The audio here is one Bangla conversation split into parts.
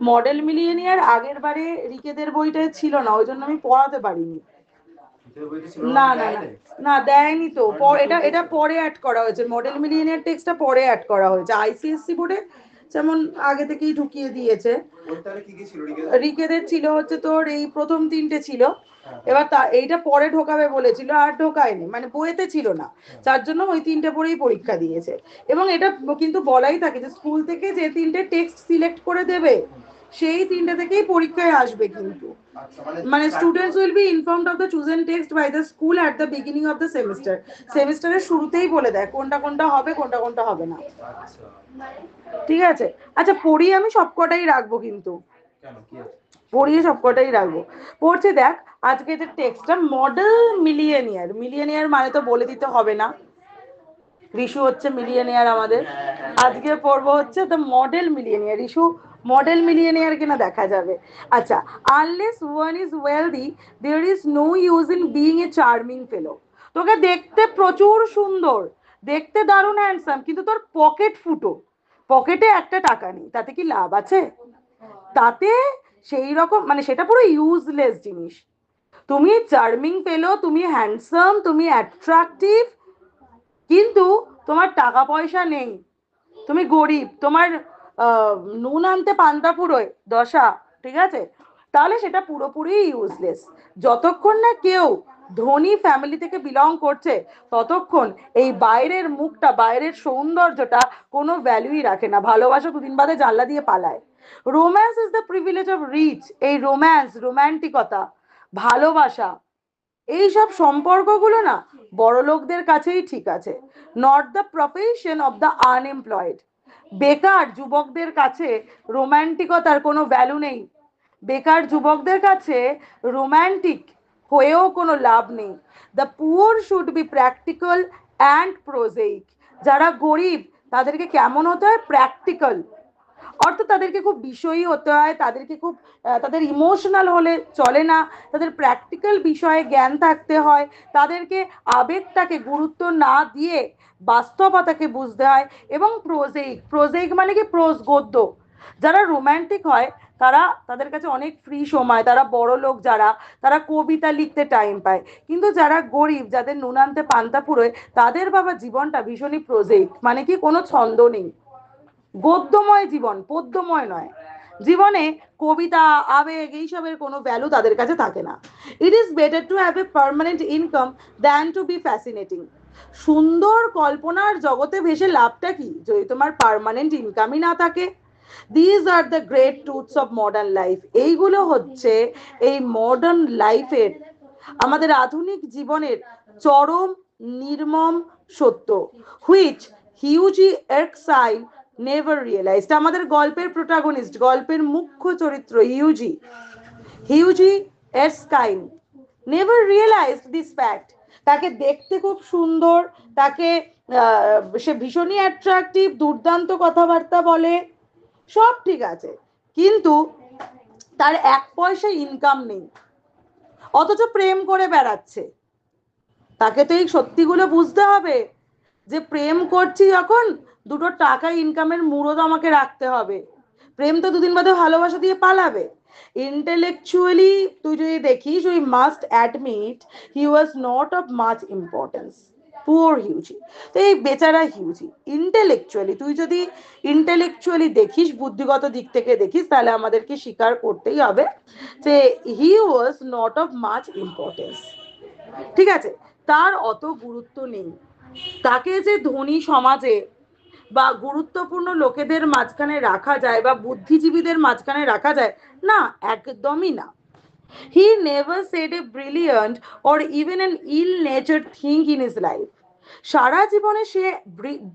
মডেল মিলিয়নিয়ার আগের বারে রিকেদের বইটা ছিল না, ওই জন্য আমি পড়াতে পারিনি। না না না না, দেয়নি তো। এটা এটা পরে অ্যাড করা হয়েছে, মডেল মিলিয়নিয়ার টেক্সটটা পরে অ্যাড করা হয়েছে। আইসিএসসি বোর্ডে যেমন আগে থেকেই ঢুকিয়ে দিয়েছে। রিকেদের ছিল হচ্ছে তোর এই প্রথম তিনটে ছিল, এবার এইটা পরে ঢোকাবে বলেছিল, আর ঢোকায়নি, মানে বইয়েতে ছিল না, যার জন্য ওই তিনটে পরেই পরীক্ষা দিয়েছে। এবং এটা কিন্তু বলাই থাকে যে স্কুল থেকে যে তিনটে টেক্সট সিলেক্ট করে দেবে সেই তিনটে থেকেই পরীক্ষায় আসবে। কিন্তু মানে students will be informed of the chosen text by the school at the beginning of the semester. সেমিস্টারের শুরুতেই বলে দেয় কোনটা কোনটা হবে, কোনটা কোনটা হবে না। ঠিক আছে, আচ্ছা পড়ি, আমি সবকটাই রাখবো, কিন্তু পড়িয়ে সবকটাই রাখবো। পড়ছে দেখ, আজকে যে টেক্সটটা মডেল মিলিয়নিয়ার, মিলিয়নিয়ার মানে তো বলে দিতে হবে না, রিশু হচ্ছে মিলিয়নিয়ার আমাদের। আজকে পড়বো হচ্ছে দ্য মডেল মিলিয়নিয়ার। রিশু মডেল মিলিয়নিয়ার কিনা দেখা যাবে। আচ্ছা, unless one is wealthy there is no use in being a charming fellow. তোকে দেখতে প্রচুর সুন্দর, দেখতে দারুণ হ্যান্ডসাম, কিন্তু তোর পকেট ফুটো, পকেটে একটা টাকা নেই, তাতে কি লাভ আছে? তাতে সেই রকম, মানে সেটা পুরো ইউজলেস জিনিস। তুমি চার্মিং পেলো, তুমি হ্যান্ডসাম, তুমি অ্যাট্রাকটিভ, কিন্তু তোমার টাকা পয়সা নেই, তুমি গরিব, তোমার নুন আনতে পান্তা ফুরোয় দশা, ঠিক আছে, তাহলে সেটা পুরোপুরি ইউজলেস। যতক্ষণ না কেউ ধনী ফ্যামিলি থেকে বিলং করছে ততক্ষণ এই বাইরের মুখটা, বাইরের সৌন্দর্যটা কোনো ভ্যালুই রাখে না। ভালোবাসা দুদিন বাদে জানলা দিয়ে পালায়। Romance is the privilege of rich. এই রোম্যান্স, রোম্যান্টিকতা, ভালোবাসা, এইসব সম্পর্কগুলো না বড় লোকদের কাছেই ঠিক আছে, not the profession of the unemployed. বেকার যুবকদের কাছে রোম্যান্টিকতার কোনো ভ্যালু নেই। বেকার যুবকদের কাছে রোম্যান্টিক হয়েও কোনো লাভ নেই। The poor should be practical and prosaic. যারা গরিব তাদেরকে কেমন হতে হয়? প্র্যাকটিক্যাল, অর্থাৎ তাদেরকে খুব বিষয়ী হতে হয়, তাদেরকে খুব তাদের ইমোশনাল হলে চলে না, তাদের প্র্যাকটিক্যাল বিষয়ে জ্ঞান থাকতে হয়, তাদেরকে আবেগটাকে গুরুত্ব না দিয়ে বাস্তবতাকে বুঝতে হয়। এবং প্রোজেইক, প্রোজেইক মানে কি? প্রোজ, গদ্য। যারা রোম্যান্টিক হয় তারা, তাদের কাছে অনেক ফ্রি সময়, তারা বড় লোক যারা, তারা কবিতা লিখতে টাইম পায়। কিন্তু যারা গরিব, যাদের নুন আনতে পান্তা ফুরোয়, তাদের বাবা জীবনটা ভীষণই প্রোজেইক, মানে কি কোনো ছন্দ নেই, গদ্যময় জীবন, পদ্যময় নয়। জীবনে কবিতা, আবেগ এইসবের কোনো ভ্যালু তাদের কাছে থাকে না। It is better to have a permanent income than to be fascinating. সুন্দর কল্পনার জগতে ভেসে লাভটা কি যদি তোমার পার্মানেন্ট ইনকামই না থাকে? These are the great truths of modern life. এইগুলো হচ্ছে এই মডার্ন লাইফের, আমাদের আধুনিক জীবনের চরম নির্মম সত্য, which Hughie Erskine never realized. আমাদের গল্পের প্রোটাগনিস্ট, গল্পের মুখ্য চরিত্র Hughie, Hughie Erskine never realized this fact. তাকে দেখতে খুব সুন্দর, তাকে সে ভীষণই অ্যাট্রাকটিভ, দুর্দান্ত কথাবার্তা বলে, সব ঠিক আছে, কিন্তু তার এক পয়সা ইনকাম নেই, অথচ প্রেম করে বেড়াচ্ছে। তাকে তো এই সত্যিগুলো বুঝতে হবে যে প্রেম করছি যখন, দুটো টাকা ইনকামের মুরদ আমাকে রাখতে হবে। প্রেম তো দুদিন বাদে ভালোবাসা দিয়ে পালাবে। ইন্টেলেকচুয়ালি তুই যদি দেখিস, we must admit he was not of much importance. Poor Hughie, তো এই বেচারা হিউজি ইন্টেলেকচুয়ালি, তুই যদি ইন্টেলেকচুয়ালি দেখিস, বুদ্ধিগত দিক থেকে দেখিস, তাহলে আমাদেরকে স্বীকার করতেই হবে যে he was not of much importance. ঠিক আছে, তার অত গুরুত্ব নেই। তাকে যে ধনী সমাজে বা গুরুত্বপূর্ণ লোকেদের মাঝখানে রাখা যায় বা বুদ্ধিজীবীদের মাঝখানে রাখা যায়, না, একদমই না। He never said a brilliant or even an ill nature thing in his life. সারা জীবনে সে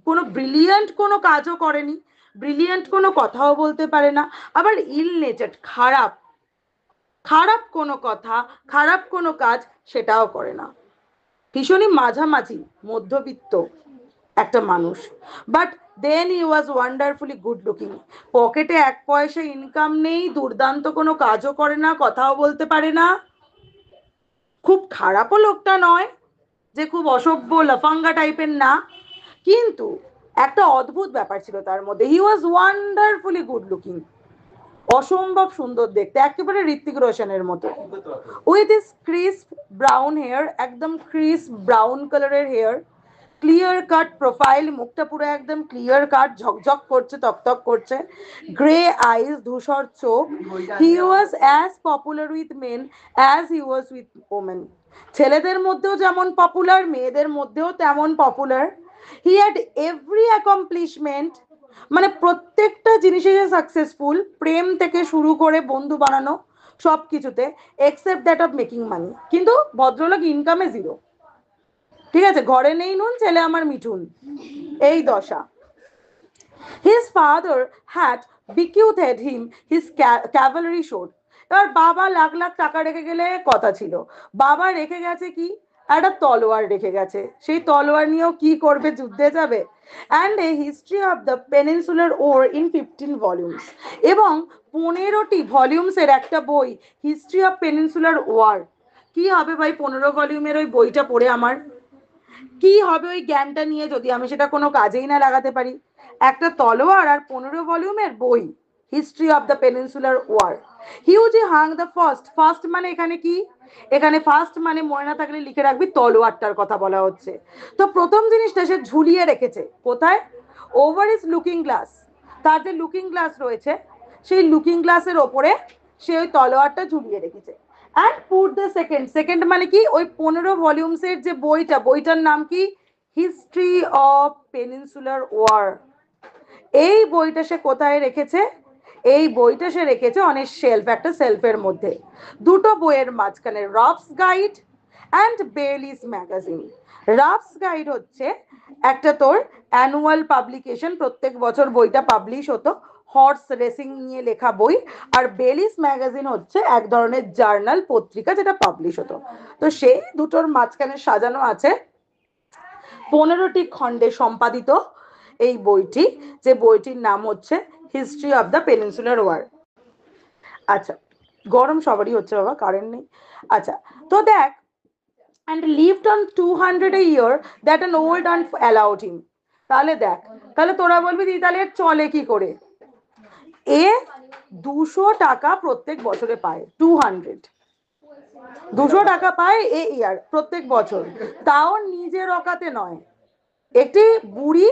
কোনো ব্রিলিয়ান্ট কোনো কাজও করেনি, ব্রিলিয়ান্ট কোনো কথাও বলতে পারে না, আবার ইল নেচার, খারাপ, খারাপ কোনো কথা, খারাপ কোনো কাজ সেটাও করে না। ভীষণই মাঝামাঝি মধ্যবিত্ত একটা মানুষ। But then he was wonderfully good looking. পকেটে এক পয়সা ইনকাম নেই, দুর্দান্ত কোনো কাজও করে না, কথাও বলতে পারে না, খুব খারাপও লোকটা নয়, যে খুব অসভ্য লাফাঙ্গা টাইপের না, কিন্তু একটা অদ্ভুত ব্যাপার ছিল তার মধ্যে, he was wonderfully good looking. অসম্ভব সুন্দর দেখতে, একেবারে ঋত্বিক রোশনের মতো। With his crisp brown hair, একদম ক্রিস্প ব্রাউন কালারের হেয়ার, ক্লিয়ার কাট প্রোফাইল, মুখটা পুরো একদম ক্লিয়ার কাট, ঝকঝক করছে, তকতক করছে, গ্রে আইজ, ধূসর চোখ। He was as popular with men as he was with women. ছেলেদের মধ্যেও যেমন পপুলার, মেয়েদের মধ্যেও তেমন popular. He had every accomplishment, মানে প্রত্যেকটা জিনিসে সাকসেসফুল, প্রেম থেকে শুরু করে বন্ধু বানানো সব কিছুতে, এক্সেপ্ট দ্যাট অফ মেকিং মানি। কিন্তু ভদ্রলোক ইনকামে জিরো, ঠিক আছে, ঘরে নেই নুন, ছেলে আমার মিঠুন, এই দশা। His father had bequeathed him his cavalry sword. এবার বাবা লাখ লাখ টাকা রেখে গেলে কথা ছিল, বাবা রেখে গেছে কি, একটা তলোয়ার রেখে গেছে, সেই তলোয়ার নিয়েও কি করবে, যুদ্ধে যাবে। And a history of the peninsular or in 15 volumes, এবং 15টি ভলিউমসের একটা বই, হিস্ট্রি অফ পেনিনসুলার ওয়ার। কি হবে ভাই 15 ভলিউমের ওই বইটা পড়ে আমার, কি হবে ওই জ্ঞানটা নিয়ে যদি আমি সেটা কোনো কাজেই না লাগাতে পারি। একটা তলোয়ার আর 15 ভলিউমের বই, History of the Peninsular War. Hughie hung the first, first মানে এখানে কি, এখানে ফার্স্ট মানে মনে না থাকলে লিখে রাখবি তলোয়ারটার কথা বলা হচ্ছে। তো প্রথম জিনিসটা সে ঝুলিয়ে রেখেছে কোথায়, ওভার ইজ লুকিং গ্লাস, তার যে লুকিং গ্লাস রয়েছে সেই লুকিং গ্লাসের ওপরে সে ওই তলোয়ারটা ঝুলিয়ে রেখেছে। And put the second, second মানে কি, ওই 15 ভলিউমসের যে বইটা, বইটার নাম কি, হিস্ট্রি অফ পেনিনসুলার ওয়ার। এই বইটা সে কোথায় রেখেছে, এই বইটা সে রেখেছে অনেক শেলফ, একটা সেলফের মধ্যে, দুটো বইয়ের মাঝখানে, রাফস গাইড অ্যান্ড বেলিস ম্যাগাজিন। রাফস গাইড হচ্ছে একটা তোর অ্যানুয়াল পাবলিকেশন, প্রত্যেক বছর বইটা পাবলিশ হতো, হর্স রেসিং নিয়ে লেখা বই। আর বেলিস ম্যাগাজিন হচ্ছে এক ধরনের জার্নাল, পত্রিকা, যেটা পাবলিশ হতো। তো সে দুটোর মাঝখানে সাজানো আছে 15টি খণ্ডে সম্পাদিত এই বইটি, যে বইটির নাম হচ্ছে history of the Peninsular War. আচ্ছা, গরম সবারই হচ্ছে বাবা, কারেন্ট নেই। আচ্ছা, তো দেখ, and lived on 200 a year that an old aunt allowed him। তাহলে দেখ, তাহলে তোরা বলবি দিদি তাহলে চলে কি করে, এ 200 টাকা প্রত্যেক বছরে পায়, 200, 200 টাকা পায় এ ইয়ার, প্রত্যেক বছর, তাও নিজের অকাতে নয়, একটি বুড়ি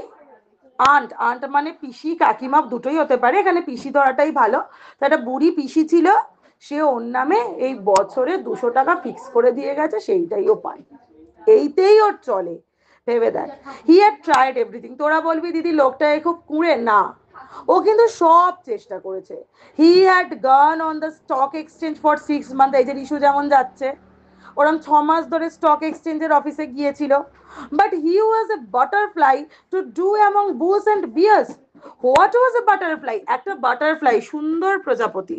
আন্ট, আন্ট মানে পিসি কাকিমা দুটোই হতে পারে, এখানে পিসি ধরাটাই ভালো, তো একটা বুড়ি পিসি ছিল, সে ওর নামে এই বছরে 200 টাকা ফিক্স করে দিয়ে গেছে, সেইটাই ও পায়, এইতেই ওর চলে। ভেবে দেখ, হি হ্যাড ট্রাইড এভরিথিং। তোরা বলবি দিদি লোকটাকে খুব কুঁড়ে, না, ও কিন্তু সব চেষ্টা করেছে। হি হ্যাড গান on the stock exchange for 6 month, এই যে রিশু যেমন যাচ্ছে, ওরম 6 মাস ধরে স্টক এক্সচেঞ্জের অফিসে গিয়েছিল। But he was a butterfly to do among bulls and bears. What was a butterfly, একটা বাটারফ্লাই, সুন্দর প্রজাপতি,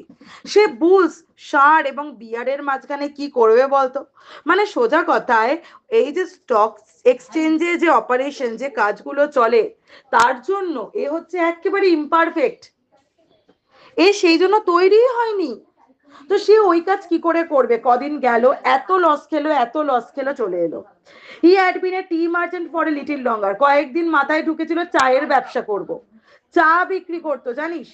সে বুলস ষাঁড় এবং বিয়ারের মাঝখানে কি করবে বলতো। মানে সোজা কথায়, এই যে স্টক এক্সচেঞ্জে যে অপারেশন, যে কাজগুলো চলে, তার জন্য এ হচ্ছে একেবারে ইমপারফেক্ট, এ সেই জন্য তৈরি হয়নি। তো সে ওই কাজ কি করে করবে, কদিন গেল, এত লস খেলো, এত লস খেলো, চলে এলো। He had been a tea merchant for a little longer, কয়েকদিন মাথায় ঢুকেছিল চায়ের ব্যবসা করব, চা বিক্রি করতো জানিস,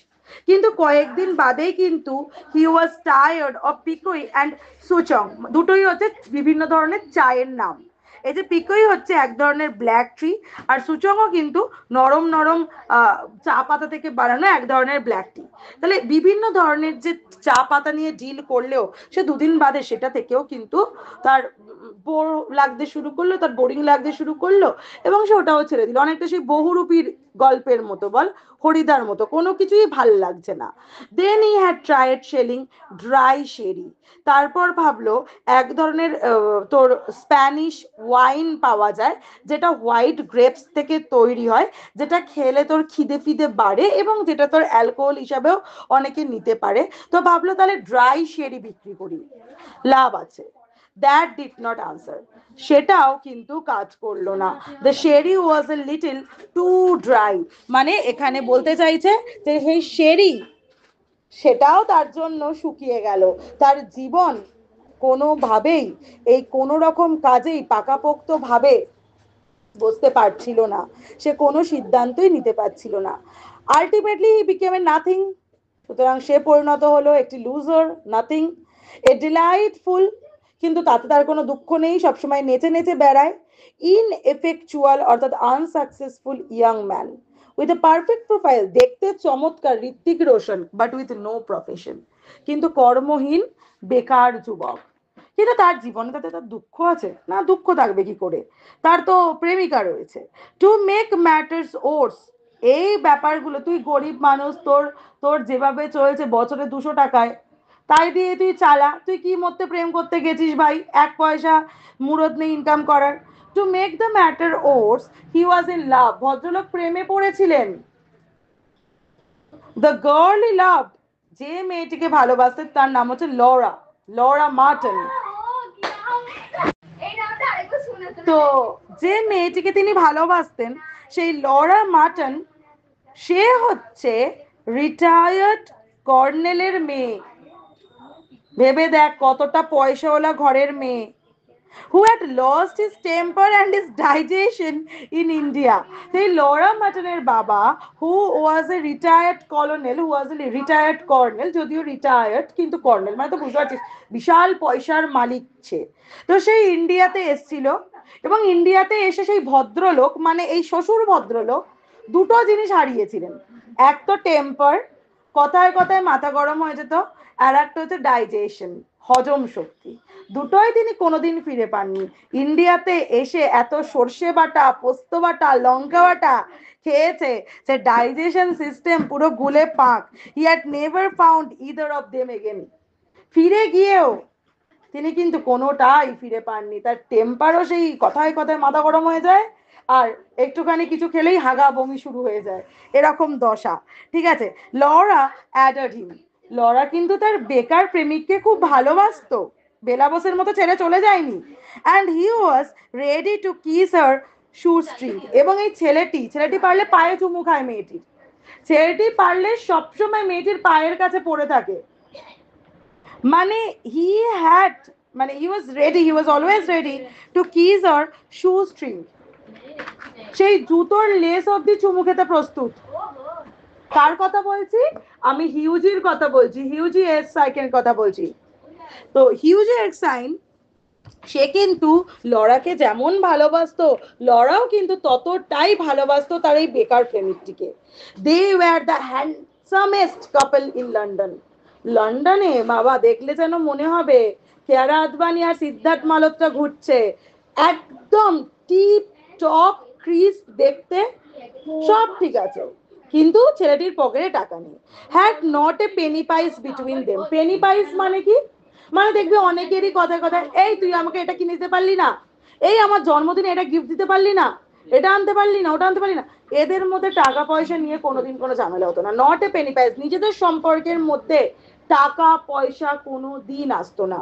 কিন্তু কয়েকদিন বাদেই কিন্তু হি ওয়াজ টায়ার্ড অফ পিকই অ্যান্ড সুচং, দুটোই হচ্ছে বিভিন্ন ধরনের চায়ের নাম। এই যে পিকই হচ্ছে এক ধরনের ব্ল্যাক ট্রি, আর সুচংও কিন্তু নরম নরম চা পাতা থেকে বানানো এক ধরনের ব্ল্যাক টি। তাহলে বিভিন্ন ধরনের যে চা পাতা নিয়ে ডিল করলেও সে দুদিন বাদে সেটা থেকেও কিন্তু তার বোর লাগতে শুরু করলো, তার বোরিং লাগতে শুরু করলো, এবং সে ওটাও ছেড়ে দিল। অনেকটা সেই বহুরূপীর গল্পের মতো, বল, হরিদার মতো, কোনো কিছুই ভাল লাগছে না। Then he had tried selling dry sherry, তারপর ভাবলো এক ধরনের তোর স্প্যানিশ ওয়াইন পাওয়া যায়, যেটা হোয়াইট গ্রেপস থেকে তৈরি হয়, যেটা খেলে তোর খিদে ফিদে বাড়ে এবং যেটা তোর অ্যালকোহল হিসাবেও অনেকে নিতে পারে। তো ভাবলো তাহলে ড্রাই শেরি বিক্রি করি, লাভ আছে। দ্যাট ডিড নট আনসার, সেটাও কিন্তু কাজ করলো না। The sherry was a little too dry, মানে এখানে বলতে চাইছে যে সেই শেরি, সেটাও তার জন্য শুকিয়ে গেল, তার জীবন কোনোভাবেই, এই কোনো রকম কাজেই পাকাপোক্ত ভাবে বসতে পারছিল না, সে কোনো সিদ্ধান্তই নিতে পারছিল না। Ultimately he became A nothing, সুতরাং সে পরিণত হলো একটি লুজার, নাথিং, এ ডিলাইটফুল, কিন্তু তাতে তার কোনো দুঃখ নেই, সবসময় নেচে নেচে বেড়ায়, ইনএফেকচুয়াল অর্থাৎ unsuccessful young man with a perfect profile, দেখতে চমৎকার Hrithik Roshan, but with no profession, কিন্তু কর্মহীন বেকার যুবক। কিন্তু তার জীবনে তাতে তার দুঃখ আছে না? দুঃখ থাকবে কি করে, তার তো প্রেমিকা রয়েছে। টু মেক ম্যাটার্স ওর্স, এই ব্যাপারগুলো, তুই গরিব মানুষ, তোর তোর যেভাবে চলছে বছরে 200 টাকায়, তাই দিয়ে তুই চালা, তুই কি মধ্যে প্রেম করতে গেছিস ভাই, এক পয়সা মুরত নেই ইনকাম করার। To make the matter worse, he was in love, ভদ্রলোক প্রেমে পড়েছিলেন। দ্য গার্ল হি লাভ, যে মেয়েটিকে ভালোবাসতেন তার নাম হচ্ছে লরা, লরা মার্টন। তো যে মেয়েটিকে তিনি ভালোবাসতেন সেই লরা মার্টন, সে হচ্ছে রিটায়ার্ড কর্নেলের মেয়ে। ভেবে দেখ কতটা পয়সাওয়ালা ঘরের মেয়ে, who had lost his temper and his digestion in India. সেই লরা মাটনের বাবা, who was a retired colonel, who was a retired colonel, যদিও রিটায়ার্ড কিন্তু কর্নেল মানে তো বুঝতে পারছিস বিশাল পয়সার মালিক সে। তো সেই ইন্ডিয়াতে এসছিল, এবং ইন্ডিয়াতে এসে সেই ভদ্রলোক মানে এই শ্বশুর ভদ্রলোক দুটো জিনিস হারিয়েছিলেন। এক তো টেম্পার, কথায় কথায় মাথা গরম হয়ে যেত, আর একটা হচ্ছে ডাইজেশন, হজম শক্তি। দুটোই তিনি কোনোদিন ফিরে পাননি। ইন্ডিয়াতে এসে এত সর্ষে বাটা, পোস্ত বাটা, লঙ্কা বাটা খেয়েছে, সে ডাইজেশন সিস্টেম পুরো গুলে পাক। He had never found either of them again. ফিরে গিয়েও তিনি কিন্তু কোনোটাই ফিরে পাননি। তার টেম্পারও সেই কথায় কথায় মাথা গরম হয়ে যায়, আর একটুখানি কিছু খেলেই হাগা বমি শুরু হয়ে যায়, এরকম দশা। ঠিক আছে, লরা অ্যাডার্ড হিম, লরা কিন্তু তার বেকার প্রেমিককে খুব ভালোবাসতো, বেলাবসের মতো ছেড়ে চলে যায়নি। And he was ready to kiss her shoe string, এবং এই ছেলেটি পারলে পায়ে চুমু খায় মেয়েটির, ছেলেটি পারলে সবসময় মেয়েটির পায়ের কাছে পড়ে থাকে। মানে হি হ্যাড, মানে he was ready, he was always ready to kiss her shoe string, সেই জুতোর লেস অব্দি চুমু খেতে প্রস্তুত। কার কথা বলছি আমি? হিউজির কথা বলছি, হিউজি এস সাইকের কথা বলছি। তো হিউজি এক্স সাইন, সে কিন্তু লরাকে যেমন ভালোবাসতো, লরাও কিন্তু ততটাই ভালোবাসতো তার এই বেকার প্রেমিকটিকে। They were the handsomest couple in London. লন্ডনে বাবা দেখলে যেন মনে হবে কিয়ারা আদবানি আর সিদ্ধার্থ মালহোত্রা ঘুরছে, একদম টিপ টপ ক্রিস দেখতে, সব ঠিক আছে, কিন্তু ছেলেটির পকেটে টাকা নেই। Had not a penny piece between them. Penny piece মানে কি? মানে দেখবি অনেকেরই কথায় কথায়, এই তুই আমাকে এটা কিনে দিতে পারলি না, এই আমার জন্মদিনে এটা গিফট দিতে পারলি না, এটা আনতে পারলি না, ওটা আনতে পারলি না। এদের মধ্যে টাকা পয়সা নিয়ে কোনোদিন কোনো ঝামেলা হতো না। নট এ পেনি পাইস, নিজেদের সম্পর্কের মধ্যে টাকা পয়সা কোনো দিন আসতো না।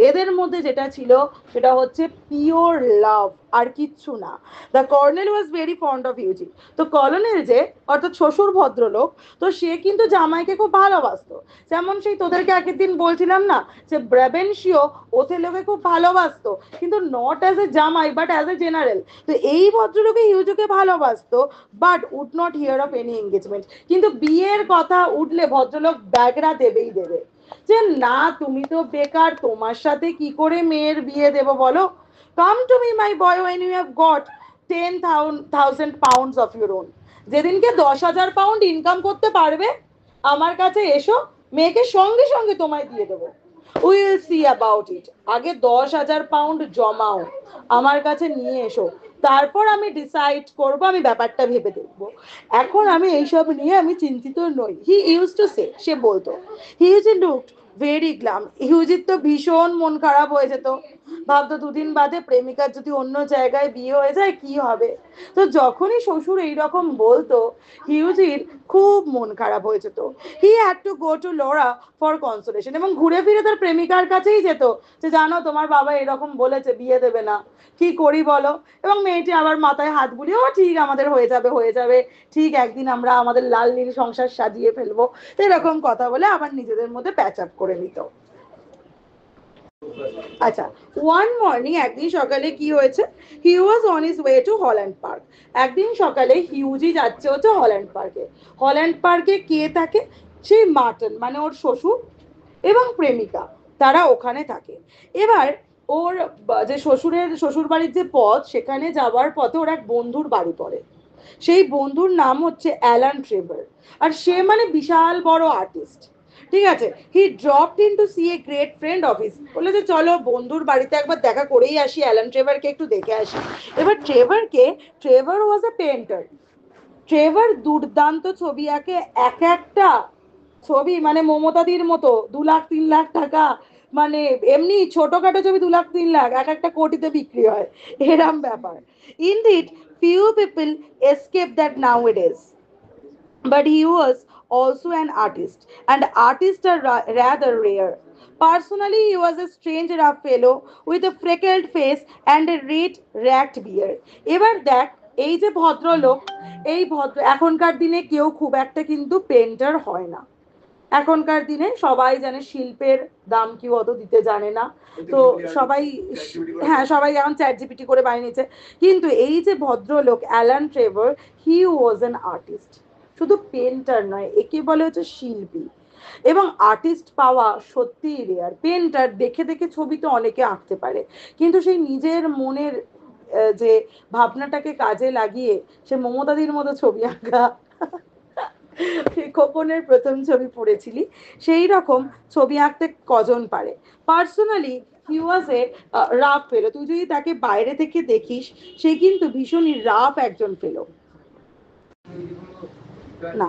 এদের মধ্যে যেটা ছিল সেটা হচ্ছে পিওর লাভ, আর কিচ্ছু না। The colonel was very fond of Hughie. তো কর্নেল যে অর্থাৎ শ্বশুর ভদ্রলোক, তো সে কিন্তু জামাইকে খুব ভালোবাসতো। যেমন সেই তোদেরকে আগের দিন বলছিলাম না যে ব্রাবেনশিও ওথেলোকে খুব ভালোবাসতো, কিন্তু নট অ্যাজ এ জামাই বাট অ্যাজ এ জেনারেল। তো এই ভদ্রলোকে হিউজোকে ভালোবাসতো, but would not hear of any engagement. কিন্তু বিয়ের কথা উঠলে ভদ্রলোক ব্যাগরা দেবেই দেবে, যে না তুমি তো বেকার, তোমার সাথে কি করে মেয়ের বিয়ে দেবো বলো, come to me my boy when you have got 10,000 pounds of your own। যেদিনকে 10,000 পাউন্ড ইনকাম করতে পারবে আমার কাছে এসো, মেয়েকে সঙ্গে সঙ্গে তোমায় দিয়ে দেবো। Will see about it. আগে 10,000 পাউন্ড জমাও, আমার কাছে নিয়ে এসো, তারপর আমি ডিসাইড করব, আমি ব্যাপারটা ভেবে দেখবো। এখন আমি এইসব নিয়ে আমি চিন্তিত নই। হি ইউজ টু সে, সে বলতো। He use looked very glam. হিউজির তো ভীষণ মন খারাপ হয়ে যেত, ভাবতো দুদিন বাদে প্রেমিকার যদি অন্য জায়গায় বিয়ে হয়ে যায় কি হবে। তো যখনই শ্বশুর এইরকম বলতো হিউজির খুব মন খারাপ হয়ে যেত। He had to go two Laura for consolation, এবং ঘুরে ফিরে তার প্রেমিকার কাছেই যেত, যে জানো তোমার বাবা এরকম বলেছে বিয়ে দেবে না, কি করি বলো। এবং মেয়েটি আবার মাথায় হাত বুলিয়ে, ও ঠিক আমাদের হয়ে যাবে হয়ে যাবে, ঠিক একদিন আমরা আমাদের লাল নীল সংসার সাজিয়ে ফেলবো, তো এরকম কথা বলে আবার নিজেদের মধ্যে প্যাচ আপ করে নিত। আচ্ছা, ওয়ান মর্নিং, একদিন সকালে কি হয়েছে, he was on his way to Holland Park. একদিন সকালে হিউজি যাচ্ছে হচ্ছে হল্যান্ড পার্কে। হল্যান্ড পার্কে কে থাকে? সেই মার্টন মানে ওর শ্বশুর এবং প্রেমিকা তারা ওখানে থাকে। এবার ওর যে শ্বশুর বাড়ির যে পথ, সেখানে যাওয়ার পথে ওর এক বন্ধুর বাড়ি পড়ে। সেই বন্ধুর নাম হচ্ছে অ্যালান ট্রেভার। আর সে মানে বিশাল বড় আর্টিস্ট, ঠিক আছে। He dropped in to see a great friend of his, বলে যে চলো বন্ধুর বাড়িতে একবার দেখা করেই আসি, অ্যালান ট্রেভারকে একটু দেখে আসি। এবার ট্রেভার ওয়াজ এ পেন্টার। ট্রেভার দুর্দান্ত ছবি আঁকে, এক একটা ছবি মানে মমতাদির মতো, 2 লাখ 3 লাখ টাকা, মানে এমনি ছোটখাটো ছবি 2 লাখ 3 লাখ, এক একটা কোটিতে বিক্রি হয়, এরম ব্যাপার। Indeed few people escape that nowadays, but he was also an artist, and artists are rather rare. Personally, he was a strange rough fellow with a freckled face and a red ragged beard. এবার দেখ, এই যে ভদ্রলোক, এই ভদ্র এখনকার দিনে কেউ খুব একটা কিন্তু পেন্টার হয় না। এখনকার দিনে সবাই জানে শিল্পের দাম কি, অত দিতে জানে না। তো সবাই, হ্যাঁ সবাই এখন চ্যাট জিপিটি করে বানিয়ে নিচ্ছে। কিন্তু এই যে ভদ্রলোক Alan Trevor, he was an artist. শুধু পেন্টার নয়, একে বলে হচ্ছে শিল্পী। এবং আর্টিস্ট পাওয়া সত্যিই রেয়ার। পেন্টার দেখে দেখে ছবি তো অনেকে আঁকতে পারে, কিন্তু সেই নিজের মনের যে ভাবনাটাকে কাজে লাগিয়ে সে মমতাদির মতো ছবি আঁকা, খোকনের প্রথম ছবি পড়েছিলি, সেই রকম ছবি আঁকতে কজন পারে। Personally he was a rough fellow. তুই যদি তাকে বাইরে থেকে দেখিস, সে কিন্তু ভীষণই রাফ একজন ফেলো না।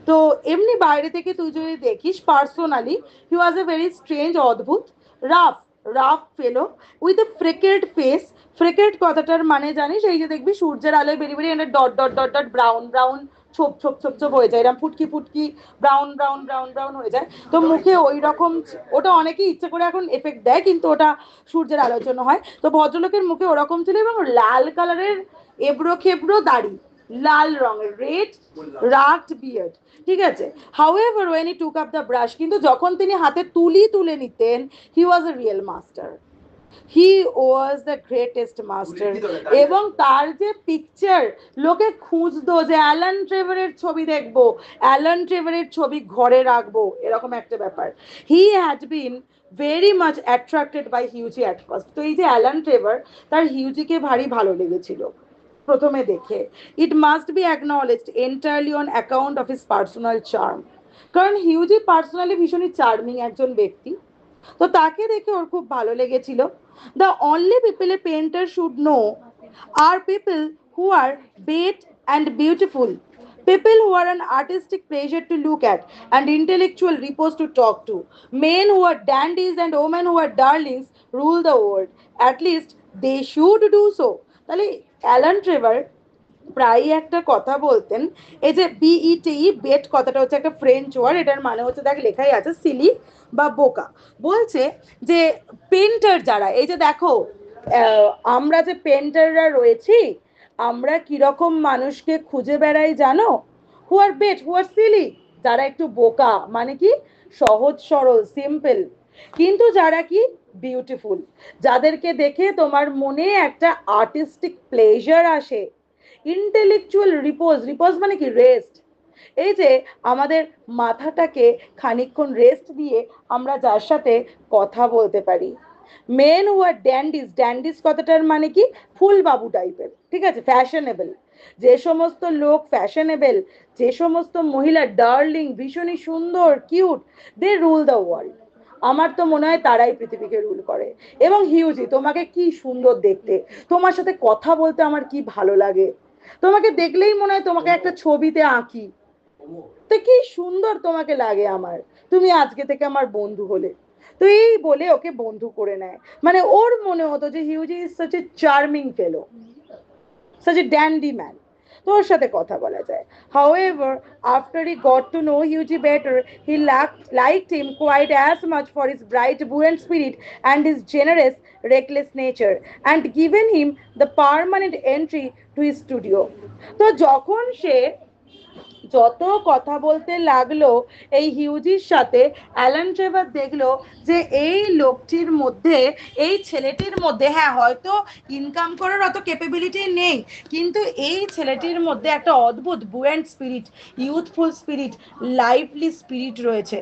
তো এমনি বাইরে থেকে তুই যদি দেখিস, personally he was a very strange, অদ্ভুত, rough rough fellow with a freckled face. Freckled কথাটার মানে জানিস, এই যে দেখবি সূর্যের আলোয় বেরিয়ে বেরিয়ে dot dot dot dot brown brown ছোপ ছোপ ছোপ ছোপ হয়ে যায়, এরকম ফুটকি ফুটকি ব্রাউন ব্রাউন ব্রাউন ব্রাউন হয়ে যায়। তো মুখে ওই রকম, ওটা অনেকেই ইচ্ছে করে এখন এফেক্ট দেয়, কিন্তু ওটা সূর্যের আলোর জন্য হয়। তো ভদ্রলোকের মুখে ওরকম ছিল, এবং লাল কালারের এবড়ো খেবড়ো দাড়ি, লাল রঙের, রেড রাগড বিয়ার্ড, ঠিক আছে। However when he took up the brush, কিন্তু যখন তিনি হাতে তুলি তুলে নিতেন, he was a real master. He was the greatest master. এবং তার যে পিকচার, লোকে খুঁজতো যে অ্যালান ট্রেভারের ছবি দেখবো, অ্যালান ট্রেভারের ছবি ঘরে রাখবো, এরকম একটা ব্যাপার। He had been very much attracted by Hughie at first. তো এই যে অ্যালান ট্রেভার, তার হিউজিকে ভারী ভালো লেগেছিল প্রথমে দেখে। It must be acknowledged entirely on account of his personal charm. কারণ হিউজি পার্সোনালি ভীষণই চার্মিং একজন ব্যক্তি, তো তাকে দেখে ওর খুব ভালো লেগেছিল। The only people a painter should know are people who are bete and beautiful, people who are an artistic pleasure to look at and intellectual repose to talk to, men who are dandies and women who are darlings rule the world, at least they should do so. তাহলে অ্যালান ট্রেভার প্রায়ই একটা কথা বলতেন, এই যে বিইটি, বেট কথাটা হচ্ছে একটা ফ্রেঞ্চ ওয়ার্ড, এটার মানে হচ্ছে, দেখ লেখাই আছে, সিলি বা বোকা। বলছে যে পেন্টার যারা, এই যে দেখো আমরা যে পেন্টাররা রয়েছি, আমরা কিরকম মানুষকে খুঁজে বেড়াই জানো? হু are bet, who R Seely, যারা একটু বোকা, মানে কি সহজ সরল সিম্পল, কিন্তু যারা কি বিউটিফুল, যাদেরকে দেখে তোমার মনে একটা আর্টিস্টিক প্লেজার আসে, ইন্টেলেকচুয়াল রিপোজ, রিপোজ মানে কি রেস্ট, এই যে আমাদের মাথাটাকে খানিকক্ষণ রেস্ট দিয়ে আমরা যার সাথে কথা বলতে পারি। মেন হু আর ড্যান্ডিস, ড্যান্ডিস কথাটার মানে কি ফুলবাবু টাইপের, ঠিক আছে, ফ্যাশনেবল। যে সমস্ত লোক ফ্যাশনেবল, যে সমস্ত মহিলা ডার্লিং, ভীষণই সুন্দর, cute, they rule the world. আমার তো মনে হয় তারাই পৃথিবীকে রুল করে। এবং হিউজি, তোমাকে কি সুন্দর দেখতে, তোমার সাথে কথা বলতে আমার কি ভালো লাগে, তোমাকে দেখলেই মনে হয় তোমাকে একটা ছবিতে আঁকি, তো কি সুন্দর তোমাকে লাগে আমার, তুমি আজকে থেকে আমার বন্ধু হলে। তো এই বলে ওকে বন্ধু করে নেয়। মানে ওর মনে হতো যে Hughie is such a charming fellow, such a dandy man, তো ওর সাথে কথা বলা যায়। However, after he got to know Hughie better, he liked him quite as much for his bright, buoyant spirit and his generous, reckless nature, and given him the permanent entry to his studio. তো যখন সে যত কথা বলতে লাগলো এই হিউজির সাথে, অ্যালান ট্রেভার দেখলো যে এই লোকটির মধ্যে, এই ছেলেটির মধ্যে, হ্যাঁ হয়তো ইনকাম করার অত ক্যাপাবিলিটি নেই, কিন্তু এই ছেলেটির মধ্যে একটা অদ্ভুত buoyant spirit, youthful spirit, lively spirit রয়েছে,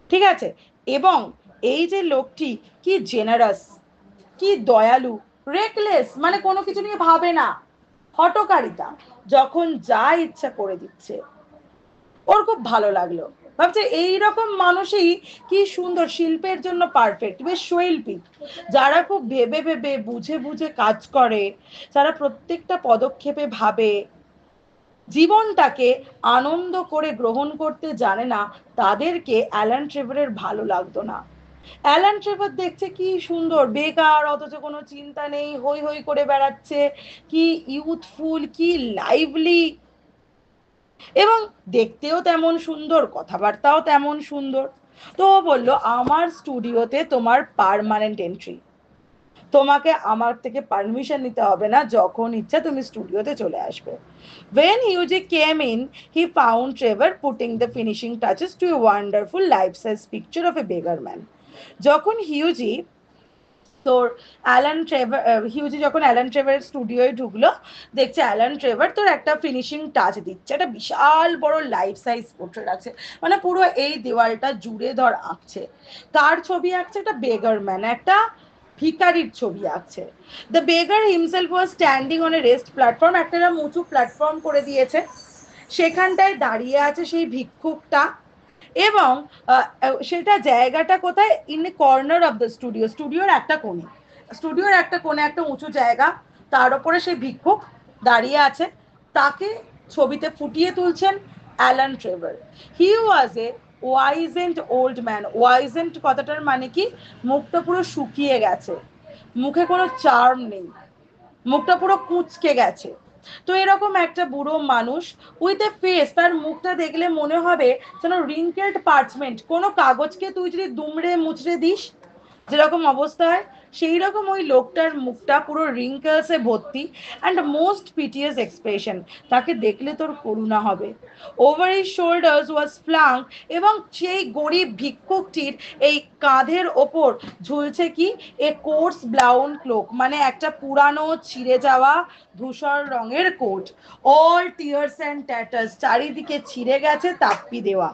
ঠিক আছে? এবং এই যে লোকটি কি জেনারাস, কি দয়ালু, রেকলেস, মানে কোনো কিছু নিয়ে ভাবে না, হটকারিতা, যখন যা ইচ্ছা করে দিচ্ছে, ওর খুব ভালো লাগলো। ভাবছে এইরকম মানুষই কি সুন্দর, শিল্পের জন্য পারফেক্ট, বেশ শৈল্পী, যারা খুব ভেবে ভেবে বুঝে বুঝে কাজ করে, যারা প্রত্যেকটা পদক্ষেপে ভাবে, জীবনটাকে আনন্দ করে গ্রহণ করতে জানে না, তাদেরকে অ্যালান ট্রেভারের ভালো লাগতো না। অ্যালান ট্রেভার দেখছে কি সুন্দর, বেকার, অথচ কোনো চিন্তা নেই, হই হই করে বেড়াচ্ছে, কি ইউথফুল, কি লাইভলি, এবং দেখতেও তেমন সুন্দর, কথাবার্তাও তেমন সুন্দর। তো ও বললো, আমার স্টুডিওতে তোমার পার্মানেন্ট এন্ট্রি, তোমাকে আমার থেকে পারমিশন নিতে হবে না, যখন ইচ্ছা তুমি স্টুডিওতে চলে আসবে। When Hughie came in, he found Trevor putting the finishing touches to a wonderful life-size picture of a beggar man. যখন হিউজি তোর অ্যালান ট্রেভার, হিউজি যখন অ্যালান ট্রেভারের স্টুডিওয়ে ঢুকলো, দেখছে অ্যালান ট্রেভার তোর একটা ফিনিশিং টাচ দিচ্ছে, একটা বিশাল বড় লাইফ সাইজ পোর্ট্রেট আছে, মানে পুরো এই দেওয়ালটা জুড়ে ধর আঁকছে। কার ছবি আঁকছে? একটা বেগার ম্যান, একটা ভিকারির ছবি আঁকছে। The বেগার himself was standing on a rest platform, একটা উঁচু প্ল্যাটফর্ম করে দিয়েছে, সেখানটায় দাঁড়িয়ে আছে সেই ভিক্ষুকটা। এবং সেটা জায়গাটা কোথায়? In a corner of the studio, স্টুডিওর একটা কোণে, স্টুডিওর একটা কোণে একটা উঁচু জায়গা, তার উপরে সেই ভিক্ষুক দাঁড়িয়ে আছে, তাকে ছবিতে ফুটিয়ে তুলছেন Alan Trevor. He was A ওয়াইজেন্ট old man. ওয়াইজেন্ট কথাটার মানে কি? মুখটা পুরো শুকিয়ে গেছে, মুখে কোনো চার্ম নেই, মুখটা পুরো কুঁচকে গেছে। তো এরকম একটা বুড়ো মানুষ উইথ এ ফেস, তার মুখটা দেখলে মনে হবে যেন রিঙ্কেলড পার্চমেন্ট, কোনো কাগজকে তুই যদি দুমড়ে মুচড়ে দিস যেরকম অবস্থা হয়, সেই রকম ওই লোকটার মুখটা পুরো রিঙ্কেলসে ভর্তি, অ্যান্ড মোস্ট পিটিয়াস এক্সপ্রেশন, তাকে দেখলে তোর করুণা হবে। ওভার হিজ শোল্ডার্স ওয়াজ ফ্লাং, এবং সেই গরিব ভিক্ষুকটির এই কাঁধের ওপর ঝুলছে কি? এ কোর্স ব্লাউন ক্লোক, মানে একটা পুরানো ছিঁড়ে যাওয়া ধূসর রঙের coat, all tears and tatters, চারিদিকে ছিঁড়ে গেছে, তাপ্পি দেওয়া।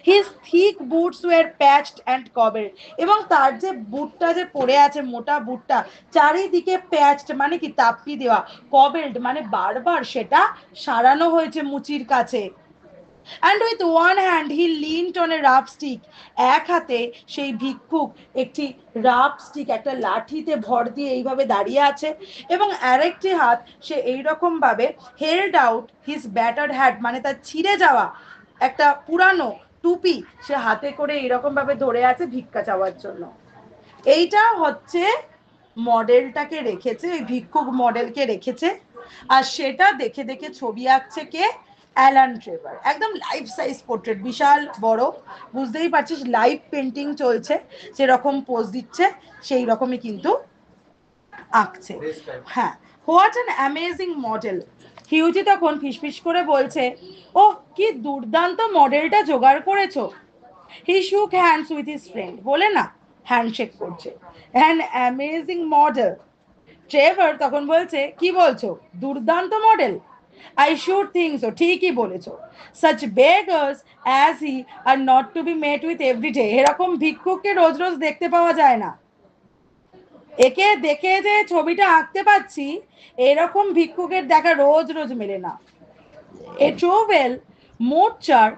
His thick boots were patched and covered, এবং তার যে বুটটা যে পড়ে আছে, মোটা বুটটা, চারিদিকে প্যাচড মানে কি? তাপ্পি দেওয়া। কবেল্ড মানে বারবার সেটা সারানো হয়েছে মুচির কাছে। And with one hand he leaned on a rough stick, এক হাতে সেই ভিক্ষুক একটি রাফ স্টিক, একটা লাঠিতে ভর দিয়ে এইভাবে দাঁড়িয়ে আছে, এবং আরেকটি হাত সে এইরকম ভাবে held out his battered hat, মানে তার ছিঁড়ে যাওয়া একটা পুরানো টুপি সে হাতে করে এইরকম ভাবে ধরে আছে ভিক্ষা চাওয়ার জন্য। এইটা হচ্ছে মডেলটাকে রেখেছে, ওই ভিক্ষুক মডেলকে রেখেছে, আর সেটা দেখে দেখে ছবি আঁকছে কে? Alan Trevor. একদম লাইফ সাইজ পোর্ট্রেট, বিশাল বড়, বুঝতেই পারছিস লাইভ পেন্টিং চলছে, যেরকম পোজ দিচ্ছে সেই রকমই কিন্তু আঁকছে। হ্যাঁ, হোয়াট অ্যান অ্যামেজিং মডেল। হিউজি তখন ফিসফিস করে বলছে, ওহ কি দুর্দান্ত মডেলটা জোগাড় করেছো। হি শুক হ্যান্ডস উইথ হিজ ফ্রেন্ড, বলে না হ্যান্ডশেক করছে, অ্যান অ্যামেজিং মডেল। ট্রেভার তখন বলছে, কি বলছো, দুর্দান্ত model? I should think so, ঠিকই বলেছো। Such beggars as he are not to be met with everyday, এরকম ভিক্ষুককে রোজ রোজ দেখতে পাওয়া যায় না। একে দেখে যে ছবিটা আঁকতে পাচ্ছি, এরকম ভিক্ষুকের দেখা রোজ রোজ মেলে না। এ ট্রোভেল মোটচার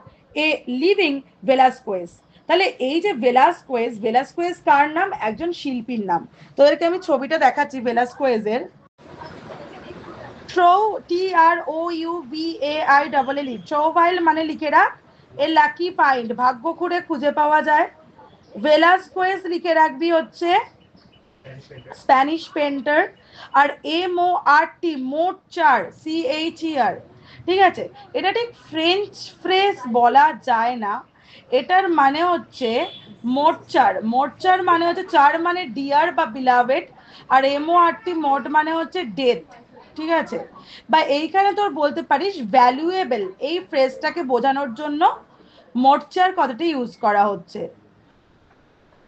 এ লিভিং ভেলাস্কোয়েস। তাহলে এই যে ভেলাস্কোয়েস, ভেলাস্কোয়েস কার নাম? একজন শিল্পীর নাম। তোদেরকে আমি ছবিটা দেখাচ্ছি ভেলাস্কোয়েজের। ট্রো, T R O U V A I double L E, trouvaille মানে লিখে রাখ, এ লাকি ফাইন্ড, ভাগ্য খুঁড়ে খুঁজে পাওয়া যায়। ভেলাস্কোয়েস লিখে রাখবি হচ্ছে স্প্যানিশ পেন্টার। আর এম ও আর টি, মোটচার, সি এইচ ই আর, ঠিক আছে? এটা ঠিক ফ্রেঞ্চ ফ্রেজ বলা যায় না, এটার মানে হচ্ছে মোটচার। মোটচার মানে হচ্ছে চার মানে ডিয়ার বা বিলাভেড, আর এম ও আর টি মোট মানে হচ্ছে ডেথ, ঠিক আছে, বা এইখানে তোর বলতে পারিস ভ্যালুয়েবল, এই ফ্রেজটাকে বোঝানোর জন্য মোর্চার কথাটি ইউজ করা হচ্ছে,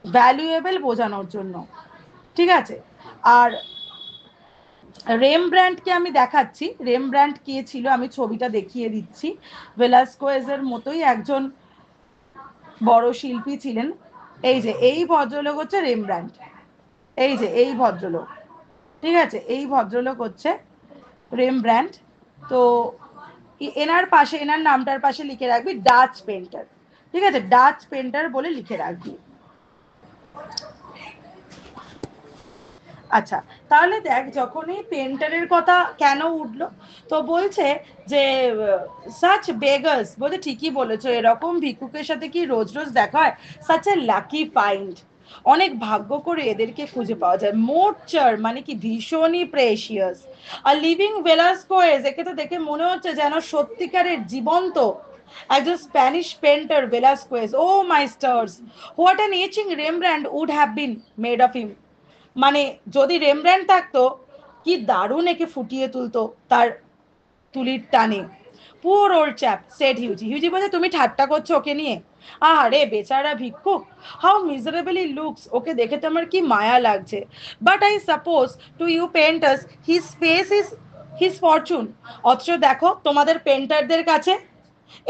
ভ্যালুয়েবল বোঝানোর জন্য। ঠিক আছে, আর রেমব্র্যান্ডকে আমি দেখাচ্ছি, রেমব্র্যান্ড কে ছিল আমি ছবিটা দেখিয়ে দিচ্ছি। ভেলাস্কোয়েজের মতোই একজন বড় শিল্পী ছিলেন। এই যে এই ভদ্রলোক হচ্ছে রেমব্র্যান্ড, এই যে এই ভদ্রলোক, ঠিক আছে, এই ভদ্রলোক হচ্ছে রেমব্র্যান্ড। তো এনার পাশে, এনার নামটার পাশে লিখে রাখবি ডাচ পেন্টার, ঠিক আছে, ডাচ পেন্টার বলে লিখে রাখবি। আচ্ছা, তাহলে দেখ যখনই পেন্টারের কথা কেন উঠলো, তো বলছে যে সাচ বেগার্স, বলছে ঠিকই বলেছো, এরকম ভিক্ষুকের সাথে কি রোজ রোজ দেখা হয়? সাচ এ লাকি ফাইন্ড, অনেক ভাগ্য করে এদেরকে খুঁজে পাওয়া যায়। মোর্চার মানে কি ভীষণই প্রেশিয়াস, আর লিভিং ভেলাস্কোয়েজ, একে তো দেখে মনে হচ্ছে যেন সত্যিকারের জীবন্ত একজন Spanish painter Velasquez. Oh my stars, what an etching Rembrandt would have been made of him, মানে যদি রেমব্র্যান্ড থাকতো কি দারুণ একে ফুটিয়ে তুলতো তার তুলির টানে। পুয়ার ওল্ড চ্যাপ সেড হিউজি, হিউজি বলছে তুমি ঠাট্টা করছো ওকে নিয়ে, আরে বেচারা ভিক্ষুক, হাউ মিজারেবলি লুকস, ওকে দেখে তো আমার কি মায়া লাগছে। But I suppose to you painters his face is his fortune, অথচ দেখো তোমাদের পেন্টারদের কাছে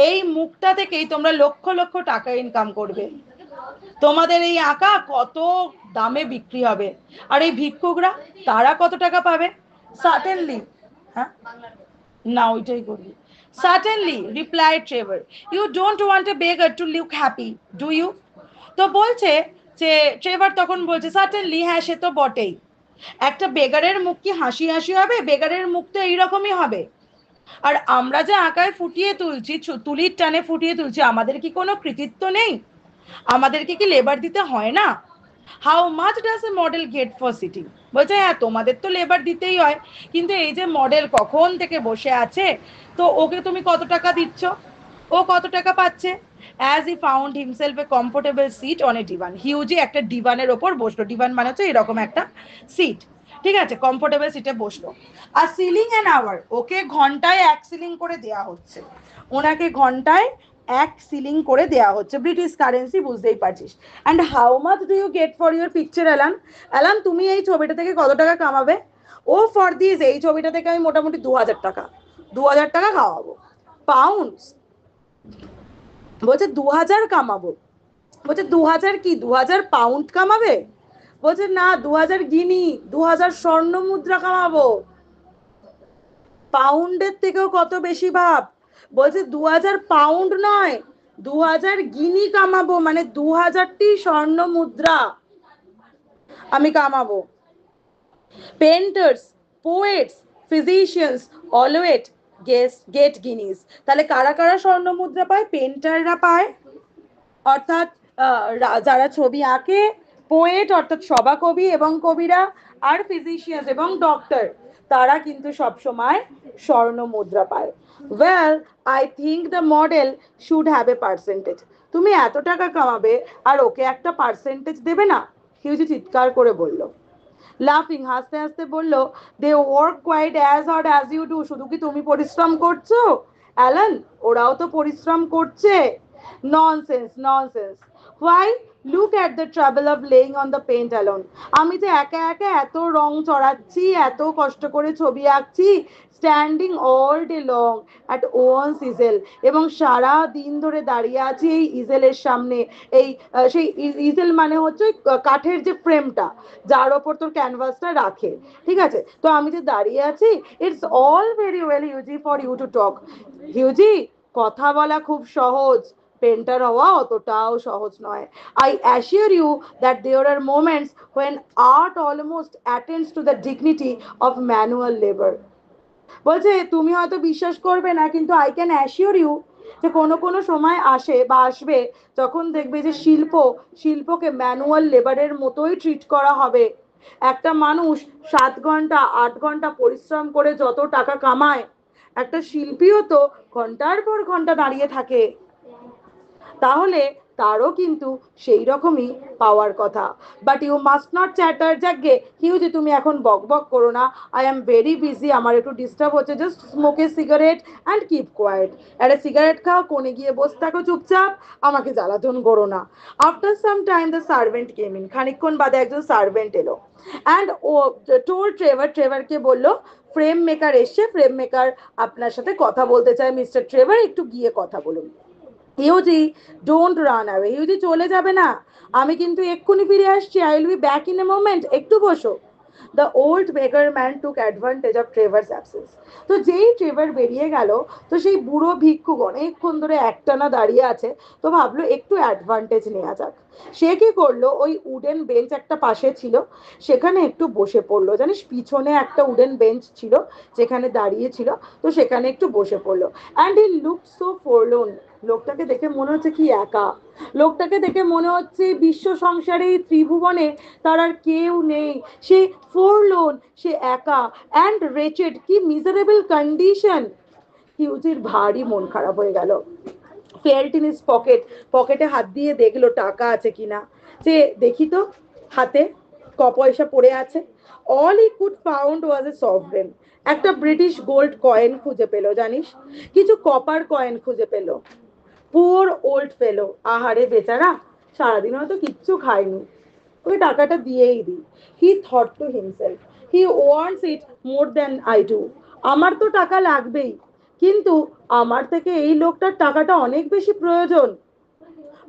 এই মুখটা থেকেই তোমরা লক্ষ লক্ষ টাকা ইনকাম করবে, তোমাদের এই আঁকা কত দামে বিক্রি হবে, আর এই ভিক্ষুকরা তারা কত টাকা পাবে? সার্টেনলি, হ্যাঁ না ওইটাই করবি, certainly replied Trevor, you don't want a beggar to look happy do you. তো বলছে যে ট্রেভার তখন বলছে সার্টেনলি, হ্যাঁ সে তো বটেই, একটা বেগারের মুখ কি হাসি হাসি হবে? বেগারের মুখ তো এইরকমই হবে। আর আমরা যে আঁকায় ফুটিয়ে তুলছি, তুলির টানে ফুটিয়ে তুলছি, আমাদের কি কোনো কৃতিত্ব নেই? আমাদেরকে কি লেবার দিতে হয় না? How much does a model get for sitting, বলছে হ্যাঁ তোমাদের তো লেবার দিতেই হয়, কিন্তু এই যে মডেল কখন থেকে বসে আছে, তো ওকে তুমি কত টাকা দিচ্ছ? ও কত টাকা পাচ্ছে? As he found himself a comfortable seat on a divan, Hughie একটা ডিভানের ওপর বসলো, ডিভান মানে হচ্ছে এরকম একটা সিট, ঠিক আছে, কমফোর্টেবল সিটে বসলো। আর সিলিং অ্যান আওয়ার, ওকে ঘন্টায় 1 সিলিং করে দেয়া হচ্ছে, ওনাকে ঘন্টায় 1 সিলিং করে দেয়া হচ্ছে, ব্রিটিশ কারেন্সি বুঝতেই পারছিস। And how much do you get for your picture Alan, Alan তুমি এই ছবিটা থেকে কত টাকা কামাবে? ও ফর দিস, এই ছবিটা থেকে আমি মোটামুটি 2000 টাকা, 2000 টাকা খাওয়াবো। পাউন্ডস, বলছে 2000 কামাবো। বলছে 2000 কি, 2000 পাউন্ড কামাবে? বলছে না 2000 গিনি, 2000 স্বর্ণ মুদ্রা কামাবো। পাউন্ডের থেকেও কত বেশি ভাব, বলছে 2000 পাউন্ড নয়, 2000 গিনি কামাবো, মানে 2000টি স্বর্ণ মুদ্রা আমি কামাবো। Painters, poets, physicians always get guineas, তাহলে কারা কারা স্বর্ণ মুদ্রা পায়? পেন্টাররা পায়, অর্থাৎ যারা ছবি আঁকে, পোয়েট অর্থাৎ সভাকবি এবং কবিরা, আর ফিজিশিয়ান এবং ডক্টর, তারা কিন্তু সবসময় স্বর্ণ মুদ্রা পায়। Well I think the model should have a percentage, তুমি এত টাকা কামাবে আর ওকে একটা পার্সেন্টেজ দেবে না? হিউজি চিৎকার করে বলল, লাফিং হাসতে হাসতে বলল, they work quite as hard as you do, শুধু কি তুমি পরিশ্রম করছো অ্যালান, ওরাও তো পরিশ্রম করছে। Nonsense nonsense, why, look at the travel of laying on the paint alone, আমি যে একা একা এত রং চড়াচ্ছি, এত কষ্ট করে ছবি আঁকছি, standing all day long at one's easel, এবং সারা দিন ধরে দাঁড়িয়ে আছি এই ইজেলের সামনে, এই সেই ইজেল মানে হচ্ছে কাঠের যে ফ্রেমটা যার ওপর তোর ক্যানভাসটা রাখে, ঠিক আছে, তো আমি যে দাঁড়িয়ে আছি, it's all very well Hughie for you to talk, Hughie কথা বলা খুব সহজ, পেন্টার হওয়া অতটাও সহজ নয়। I assure you that there are moments when art almost attends to the dignity of manual labour, বলছে তুমি হয়তো বিশ্বাস করবে না, কিন্তু আই ক্যান অ্যাসিওর ইউ যে কোনো কোনো সময় আসে বা আসবে যখন দেখবে যে শিল্পকে ম্যানুয়াল লেবারের মতোই ট্রিট করা হবে। একটা মানুষ 7 ঘন্টা 8 ঘন্টা পরিশ্রম করে যত টাকা কামায়, একটা শিল্পীও তো ঘন্টার পর ঘন্টা দাঁড়িয়ে থাকে, তাহলে তারও কিন্তু সেই রকমই পাওয়ার কথা। But you must not chatter. যাকে হিউজি তুমি এখন বক বক করো না, আই এম ভেরি বিজি, আমার একটু ডিস্টার্ব হচ্ছে, just smoke A cigarette and keep quiet. একটা সিগারেট খাও, কোণে গিয়ে বসে থাকো চুপচাপ, আমাকে জ্বালাতন করো না। After some time the servant came in, খানিকক্ষণ বাদে একজন সার্ভেন্ট এলো অ্যান্ড ও টোল ট্রেভারকে বললো ফ্রেম মেকার এসছে, ফ্রেম মেকার আপনার সাথে কথা বলতে চায় মিস্টার ট্রেভার, একটু গিয়ে কথা বলুন। Hughie don't run away, Hughie চলে যাবে না, আমি কিন্তু এক্ষুনি ফিরে আসছি, I will be back in a moment, একটু বসো। The old beggar man took advantage of Trevor's absence. তো যেই ট্রেভার বেরিয়ে গেল, তো সেই বুড়ো ভিক্ষুক অনেকক্ষণ ধরে একটানা দাঁড়িয়ে আছে, তো ভাবলো একটু অ্যাডভান্টেজ নেওয়া যাক। সে কি করলো, ওই উডেন বেঞ্চ একটা পাশে ছিল, সেখানে একটু বসে পড়লো। জানিস পিছনে একটা উডেন বেঞ্চ ছিল যেখানে দাঁড়িয়ে ছিল, তো সেখানে একটু বসে পড়লো। অ্যান্ড হি লুক সো ফরলোন, লোকটাকে দেখে মনে হচ্ছে কি একা, লোকটাকে দেখে মনে হচ্ছে বিশ্ব সংসারে ত্রিভুবনে তার আর কেউ নেই, সে ফোরলোন, সে একা অ্যান্ড রেচেড, কি মিজারেবল কন্ডিশন। হিউজির ভারী মন খারাপ হয়ে গেল। ফেল্ট ইন হিজ পকেট, পকেটে হাত দিয়ে দেখলো টাকা আছে কিনা, যে দেখি তো হাতে পয়সা পড়ে আছে। All he could found was A sovereign, একটা ব্রিটিশ গোল্ড কয়েন খুঁজে পেল, জানিস, কিছু কপার কয়েন খুঁজে পেল। পুয়ার ওল্ড ফেলো, আহারে বেচারা, সারাদিন হয়তো কিচ্ছু খায়নি, ওই টাকাটা দিয়েই দিই। He thought to himself, he wants it more than I do, আমার তো টাকা লাগবেই, কিন্তু আমার থেকে এই লোকটার টাকাটা অনেক বেশি প্রয়োজন,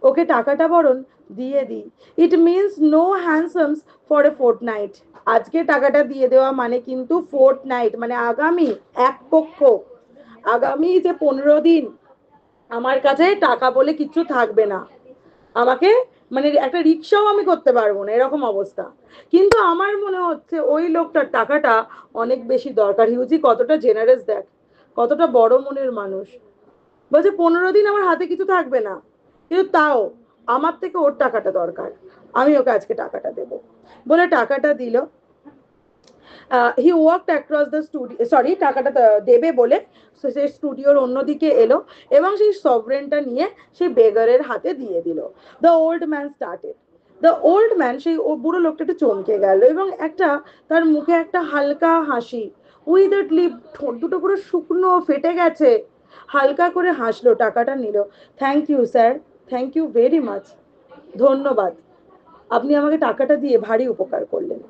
ওকে টাকাটা বরং দিয়ে দিই। It means no handsomes for a fortnight, আজকে টাকাটা দিয়ে দেওয়া মানে কিন্তু ফোর্টনাইট মানে আগামী এক পক্ষ, আগামী যে 15 দিন আমার কাছে টাকা বলে কিচ্ছু থাকবে না, আমাকে মানে একটা রিক্সাও আমি করতে পারবো না, এরকম অবস্থা। কিন্তু আমার মনে হচ্ছে ওই লোকটার টাকাটা অনেক বেশি দরকার। হিউজি কতটা জেনারেস দেখ, কতটা বড় মনের মানুষ, বলছে 15 দিন আমার হাতে কিছু থাকবে না, কিন্তু তাও আমার থেকে ওর টাকাটা দরকার, আমি ওকে আজকে টাকাটা দেবো বলে টাকাটা দিল। He walked across the studio, sorry টাকাটা দেবে বলে সে স্টুডিওর অন্যদিকে এলো এবং সেই সভরেনটা নিয়ে সেই বেগারের হাতে দিয়ে দিল। The old man started, the old man, সেই ও বুড়ো লোকটা একটু চমকে গেল এবং একটা তার মুখে একটা হালকা হাসি, উইদার্ড লিপ, ঠোঁট দুটো পুরো শুকনো ফেটে গেছে, হালকা করে হাসলো, টাকাটা নিল। Thank you sir, thank you very much, ধন্যবাদ, আপনি আমাকে টাকাটা দিয়ে ভারী উপকার করলেন।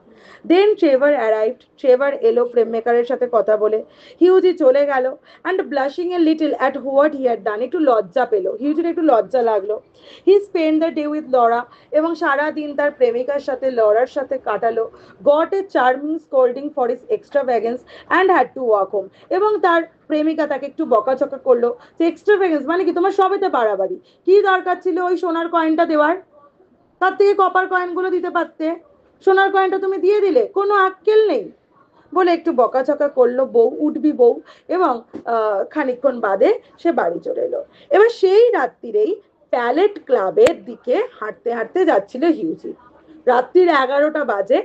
দেন ট্রেভার অ্যারাইভড, ট্রেভার এলো ফ্রেম মেকারের সাথে কথা বলে। হিউজি চলে গেল and blushing a little at what he had done, একটু লজ্জা পেল, হিউজির একটু লজ্জা লাগলো। He spend the day with Laura, এবং সারা দিন তার প্রেমিকার সাথে লরার সাথে কাটালো। Got a charming scolding for his এক্সট্রাভ্যাগেন্স and had to walk home, এবং তার প্রেমিকা তাকে একটু বকাচকা করলো যে এক্সট্রাভ্যাগেন্স মানে কি, তোমার সবেতে বাড়াবাড়ি, কি দরকার ছিল ওই সোনার কয়েনটা দেওয়ার, তার থেকে কপার কয়েনগুলো দিতে পারতে, সোনার কয়েনটা তুমি দিয়ে দিলে, কোনো আক্কেল নেই, বলে একটু বকাঝকা করলো বউ, উঠবি বউ, এবং খানিকক্ষণ বাদে সে বাড়ি চলে এলো। এবার সেই রাত্রিরেই প্যালেট ক্লাবের দিকে হাঁটতে হাঁটতে যাচ্ছিল হিউজি, রাত্রির 11টা বাজে,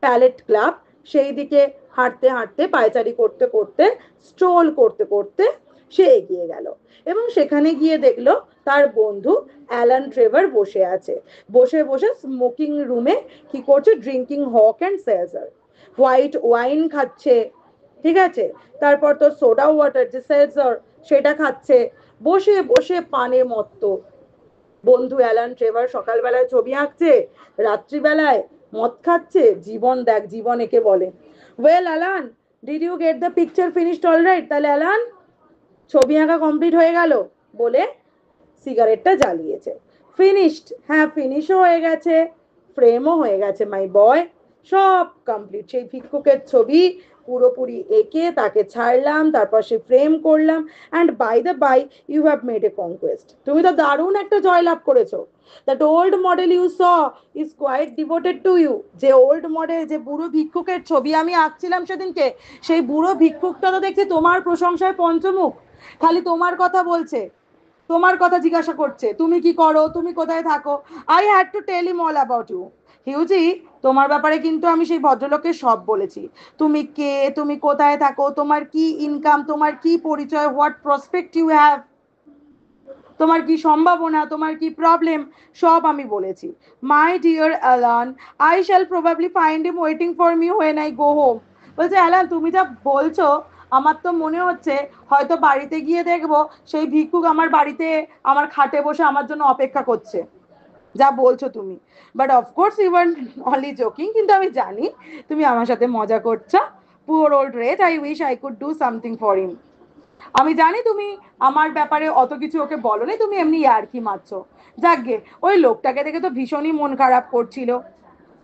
প্যালেট ক্লাব, সেই দিকে হাঁটতে হাঁটতে পায়চারি করতে করতে স্ট্রোল করতে করতে সে এগিয়ে গেল এবং সেখানে গিয়ে দেখলো তার বন্ধু অ্যালান ট্রেভার বসে আছে, বসে বসে স্মোকিং রুমে কি করছে, ড্রিঙ্কিং হক অ্যান্ড সেজার, হোয়াইট ওয়াইন খাচ্ছে, ঠিক আছে, তারপর তো সোডা ওয়াটার যে সেজার সেটা খাচ্ছে, বসে বসে পানে মত্ত। বন্ধু অ্যালান ট্রেভার সকালবেলায় ছবি আঁকছে, রাত্রিবেলায় মদ খাচ্ছে, জীবন দেখ, জীবন একে বলে। Well Alan, did you get the picture finished all right, তাহলে অ্যালান ছবি আঁকা কমপ্লিট হয়ে গেল, বলে সিগারেটটা জ্বালিয়েছে। ফিনিশড, হ্যাঁ ফিনিশও হয়ে গেছে, ফ্রেমও হয়ে গেছে মাই বয়, সব কমপ্লিট। সেই ভিক্ষুকের ছবি পুরোপুরি এঁকে তাকে ছাড়লাম, তারপর সে ফ্রেম করলাম, and by the by you have made a conquest, তুমি তো দারুণ একটা জয়লাভ করেছো। That old model you saw is quite devoted to you, যে ওল্ড মডেল, যে বুড়ো ভিক্ষুকের ছবি আমি আঁকছিলাম সেদিনকে, সেই বুড়ো ভিক্ষুকটা তো দেখছি তোমার প্রশংসায় পঞ্চমুখ, খালি তোমার কথা বলছে, তোমার কথা জিজ্ঞাসা করছে, তুমি কি করো, তুমি কোথায় থাকো। I had to tell him all about you. Hughie, তোমার ব্যাপারে কিন্তু আমি সেই ভদ্রলোককে সব বলেছি, তুমি কে, তুমি কোথায় থাকো, তোমার কি ইনকাম, তোমার কি পরিচয়, হোয়াট প্রসপেক্ট ইউ হ্যাভ। তোমার কি সম্ভাবনা, তোমার কি প্রবলেম, সব আমি বলেছি। My dear Alan, I shall probably find him waiting for me when I go home. বলছে অ্যালান তুমি যা বলছো আমার তো মনে হচ্ছে হয়তো বাড়িতে গিয়ে দেখবো সেই ভিক্ষুক আমার বাড়িতে আমার খাটে বসে আমার জন্য অপেক্ষা করছে, যা বলছো তুমি। But of course you are only joking, কিন্তু আমি জানি তুমি আমার সাথে মজা করছো। Poor old wretch, I wish I could do something for him. আমি জানি তুমি আমার ব্যাপারে অত কিছু ওকে বলনি, তুমি এমনি ইয়ার্কি মারছো। যাকগে, ওই লোকটাকে দেখে তো ভীষণই মন খারাপ করছিল।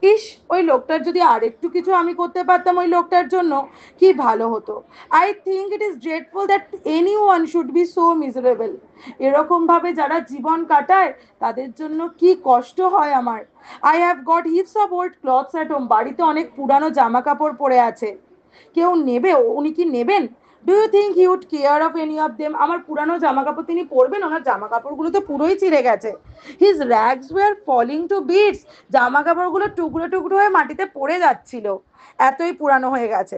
ইস, ওই লোকটার যদি আরেকটু কিছু আমি করতে পারতাম ওই লোকটার জন্য, কি ভালো হতো। I think it is dreadful that any one should be so miserable. এরকম ভাবে যারা জীবন কাটায় তাদের জন্য কি কষ্ট হয় আমার। I have got heaps of old clothes at home. বাড়িতে অনেক পুরানো জামা কাপড় পরে আছে। কেউ নেবে? উনি কি নেবেন? Do you think he would care of any of them? আমার পুরানো জামা কাপড় তিনি পরবেন? ওনার জামা কাপড়গুলো তো পুরোই ছিঁড়ে গেছে। His rags were falling to bits. জামা কাপড়গুলো টুকরো টুকরো হয়ে মাটিতে পড়ে যাচ্ছিল, এতই পুরানো হয়ে গেছে।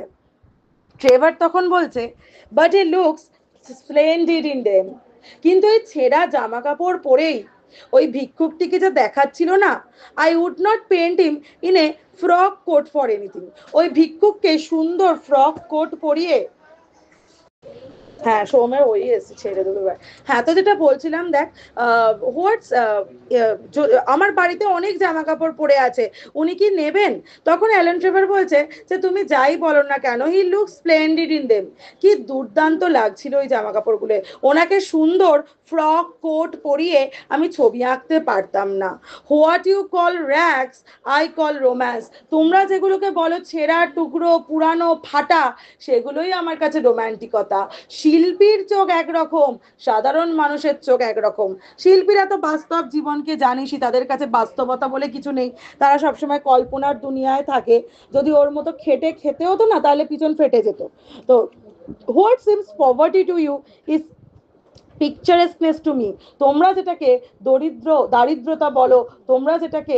ট্রেভার তখন বলছে, but he looks splendid in them. কিন্তু এই ছেঁড়া জামা কাপড় পরেই ওই ভিক্ষুকটিকে যা দেখাচ্ছিল না, I would not paint him in a frock coat for anything. ওই ভিক্ষুককে সুন্দর ফ্রক কোট পরিয়ে, হ্যাঁ সৌমের ওই এসে ছেড়ে দেবে এবার। হ্যাঁ, তো যেটা বলছিলাম দেখ, হোয়াটস আমার বাড়িতে অনেক জামা কাপড় পরে আছে, উনি কি নেবেন? তখন অ্যালেন ট্রেভার বলছে যে তুমি যাই বলো না কেন, he look splendid in them. কি দুর্দান্ত লাগছিল ওই জামা কাপড়গুলো। ওনাকে সুন্দর ফ্রক কোট পরিয়ে আমি ছবি আঁকতে পারতাম না। What you call rags I call romance. তোমরা যেগুলোকে বলো ছেঁড়া টুকরো পুরানো ফাটা, সেগুলোই আমার কাছে রোম্যান্টিকতা। শিল্পীর চোখ একরকম, সাধারণ মানুষের চোখ একরকম। শিল্পীরা তো বাস্তব জীবনকে জানিসই, তাদের কাছে বাস্তবতা বলে কিছু নেই, তারা সবসময় কল্পনার দুনিয়ায় থাকে। যদি ওর মতো খেটে খেতে হতো না তাহলে পিছন ফেটে যেত। তো what seems poverty to you is picturesqueness to me. তোমরা যেটাকে দারিদ্রতা বলো, তোমরা যেটাকে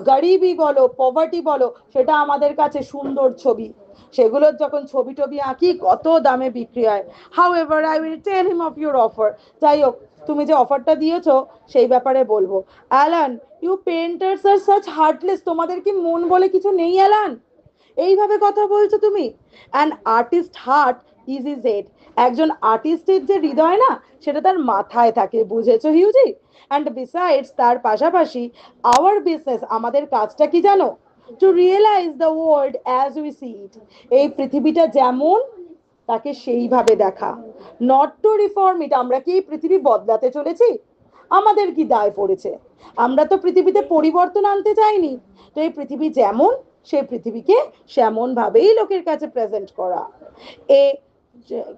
গরিবি বলো, পভার্টি বলো, সেটা আমাদের কাছে সুন্দর ছবি। সেগুলোর যখন ছবি টবি আঁকি কত দামে বিক্রি হয়। However I will tell him of your offer. যাই হোক, তুমি যে অফারটা দিয়েছো সেই ব্যাপারে বলবো। Alan, you painters are such heartless. তোমাদের কি মন বলে কিছু নেই অ্যালান? এইভাবে কথা বলছো তুমি? An artist heart is is head. একজন আর্টিস্টের যে হৃদয় না, সেটা তার মাথায় থাকে, বুঝেছো হিউজি? অ্যান্ড বিসাইডস, তার পাশাপাশি আওয়ার বিজনেস, আমাদের কাজটা কি জানো? To realise the world as we see it. এই পৃথিবীটা যেমন তাকে সেইভাবে দেখা। Not to reform it. আমরা কি এই পৃথিবী বদলাতে চলেছি? আমাদের কি দায় পড়েছে? আমরা তো পৃথিবীতে পরিবর্তন আনতে চাইনি। তো এই পৃথিবী যেমন, সেই পৃথিবীকে সেমন ভাবেই লোকের কাছে প্রেজেন্ট করা। এ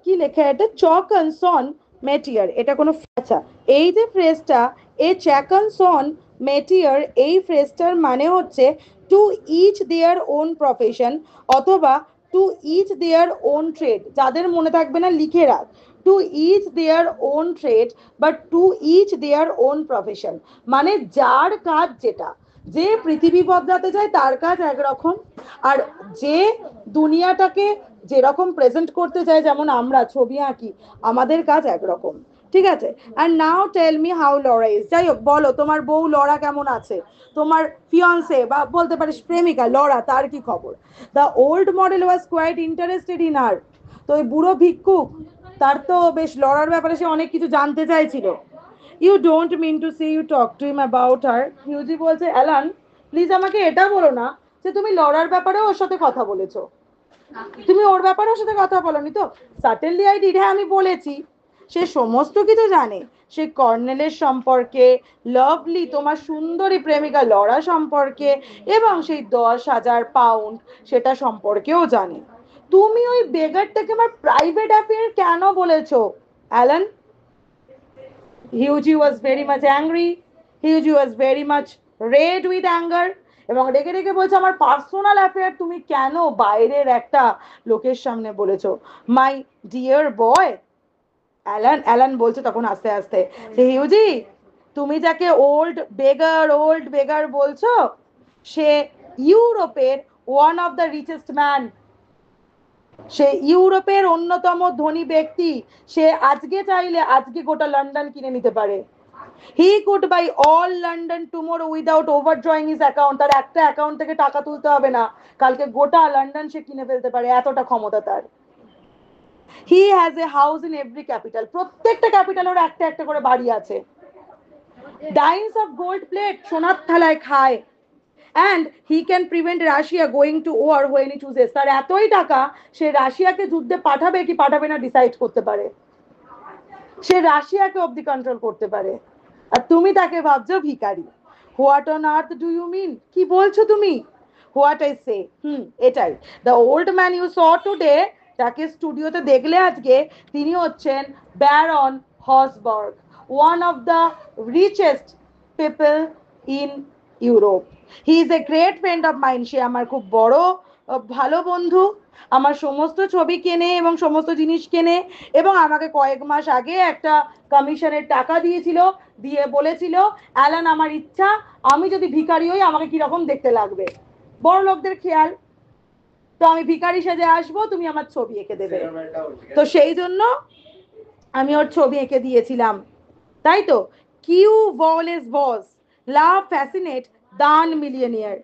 কি লেখা এটা? চকনসন মেটিয়ার, এটা কোনো আচ্ছা, এই যে ফ্রেজটা এ চ্যাকনসন মেটিয়ার, এই ফ্রেজটার মানে হচ্ছে to each their own profession, অথবা to each their own trade. যাদের মনে থাকবে না লিখে রাখ, to each their own trade বা to each their own profession. মানে যার কাজ যেটা, যে পৃথিবী বদলাতে যায় তার কাজ একরকম, আর যে দুনিয়াটাকে যেরকম প্রেজেন্ট করতে চায়, যেমন আমরা ছবি আঁকি, আমাদের কাজ একরকম। ঠিক আছে? And now tell me how Laura is. যাই হোক, বলো তোমার বউ লরা কেমন আছে? তোমার ফিয়ন্সে বা বলতে পারিস প্রেমিকা লরা, তার কি খবর? The old model was quite interested in her. তো ওই বুড়ো ভিক্ষুক, তার তো বেশ লরার ব্যাপারে সে অনেক কিছু জানতে চাইছিল। You don't mean to say you talk to him about her. Hughie বলছে, অ্যালান প্লিজ আমাকে এটা বলো না যে তুমি লরার ব্যাপারে ওর সাথে কথা বলেছো। তুমি ওর ব্যাপারে ওর সাথে কথা বলনি তো? Certainly I did. হ্যাঁ, আমি বলেছি। সে সমস্ত কিছু জানে। সে কর্নেলের সম্পর্কে, লাভলি তোমার সুন্দরী প্রেমিকা লরা সম্পর্কে, এবং সেই 10,000 পাউন্ড সেটা সম্পর্কেও জানে। তুমি ওই বেগারটাকে আমার প্রাইভেট অ্যাফেয়ার কেন বলেছো Alan? Hughie was very much angry. Hughie was very much red with anger, এবং রেগে রেগে বলছে আমার পার্সোনাল অ্যাফেয়ার তুমি কেন বাইরের একটা লোকের সামনে বলেছো? My dear boy. Alan Alan বলছে তখন আস্তে আস্তে, হিউজি তুমি যাকে ওল্ড বেগার বলছো, সে ইউরোপের one of the richest man. সে ইউরোপের অন্যতম ধনী ব্যক্তি। সে আজকে চাইলে আজকে গোটা লন্ডন কিনে নিতে পারে। He could buy all London tomorrow without overdrawing his account. তার একটা অ্যাকাউন্ট থেকে টাকা তুলতে হবে না, কালকে গোটা লন্ডন সে কিনে ফেলতে পারে, এতটা ক্ষমতা তার। He has a house in every capital. প্রত্যেকটা ক্যাপিটাল ওর একটা একটা করে বাড়ি আছে। Dines of gold plate, সোনার থালায় খায়। And he can prevent Russia going to war when he chooses. তার এতই টাকা, সে রাশিয়াকে যুদ্ধে পাঠাবে কি পাঠাবে না ডিসাইড করতে পারে। সে রাশিয়াকে অবধি কন্ট্রোল করতে পারে, আর তুমি তাকে ভাবছো ভিখারি। What on earth do you mean? কি বলছো তুমি? হোয়াট আই সে, এটাই। The old man you saw today, তাকে স্টুডিওতে দেখলে আজকে, তিনি হচ্ছেন Baron Hausberg, one of the richest people in Europe. He is a great friend of mind. সে আমার খুব বড় ভালো বন্ধু, আমার সমস্ত ছবি কেনে এবং সমস্ত জিনিস কেনে, এবং আমাকে কয়েক মাস আগে একটা কমিশনের টাকা দিয়েছিল, দিয়ে বলেছিল, অ্যালান আমার ইচ্ছা আমি যদি ভিখারি হই আমাকে কিরকম দেখতে লাগবে, বড় লোকদের খেয়াল, তো আমি ভিখারি সেজে আসবো, তুমি আমার ছবি এঁকে দেবে। তো সেই জন্য আমি ওর ছবি এঁকে দিয়েছিলাম, তাই তো। কিউ ভলেস বস লাভ ফ্যাসিনেট দান মিলিয়নিয়ার।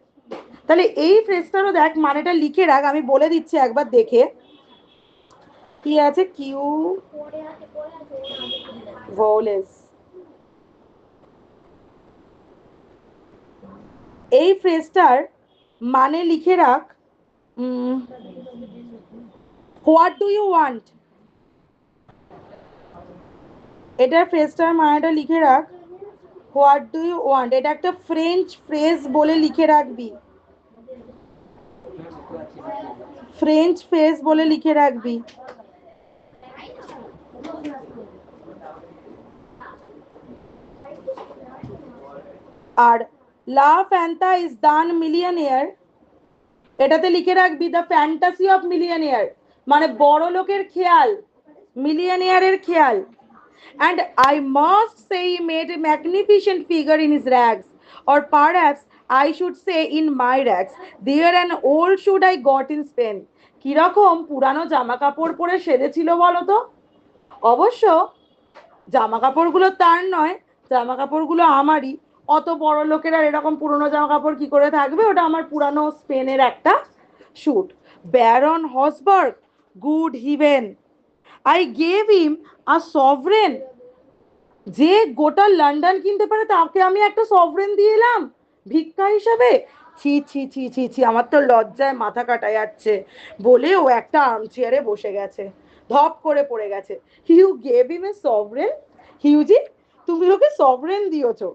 তাহলে এই ফ্রেজটারও দেখ মানেটা লিখে রাখ, আমি বলে দিচ্ছি একবার দেখে কি আছে। কিউ ভলেস, এই ফ্রেজটার মানে লিখে রাখ, হোয়াট ডু ইউ ওয়ান্ট। এটার ফ্রেজটার মানেটা লিখে রাখ, হোয়াট ডু ইউ ওয়ান্ট। এটা একটা ফ্রেঞ্চ ফ্রেজ বলে লিখে রাখবি, ফ্রেঞ্চ ফ্রেজ বলে লিখে রাখবি। আর লা ফ্যান্টা ইজ দান মিলিয়নিয়ার, এটাতে লিখে রাখবি দ্য ফ্যান্টাসি অফ মিলিয়নিয়ার, মানে বড় লোকের খেয়াল, মিলিয়নিয়ারের খেয়াল। And I must say he made a magnificent figure in his rags, or perhaps I should say in my rags. There an old shoot I got in Spain. কিরকম পুরানো জামা কাপড় পরে সেজেছিল বলো তো? অবশ্য জামা কাপড়গুলো তার নয়, জামা কাপড়গুলো আমারই। অত বড় লোকেরা এরকম পুরনো জামা কাপড় কি করে থাকবে? ওটা আমার পুরানো স্পেনের একটা suit. Baron Hausberg, good heavens, I gave him a sovereign. যে গোটা লন্ডন কিনতে পারে তাকে আমি একটা সভরেন দিয়ে এলাম ভিক্ষা হিসাবে। ছি ছি ছি ছি ছি, আমার তো লজ্জায় মাথা কাটা যাচ্ছে। বলে ও একটা আর্মচেয়ারে বসে গেছে, ধপ করে পড়ে গেছে। হিউ গেভ হিম এ সভরেন। হিউজি, তুমি ওকে সভরেন দিয়েছো?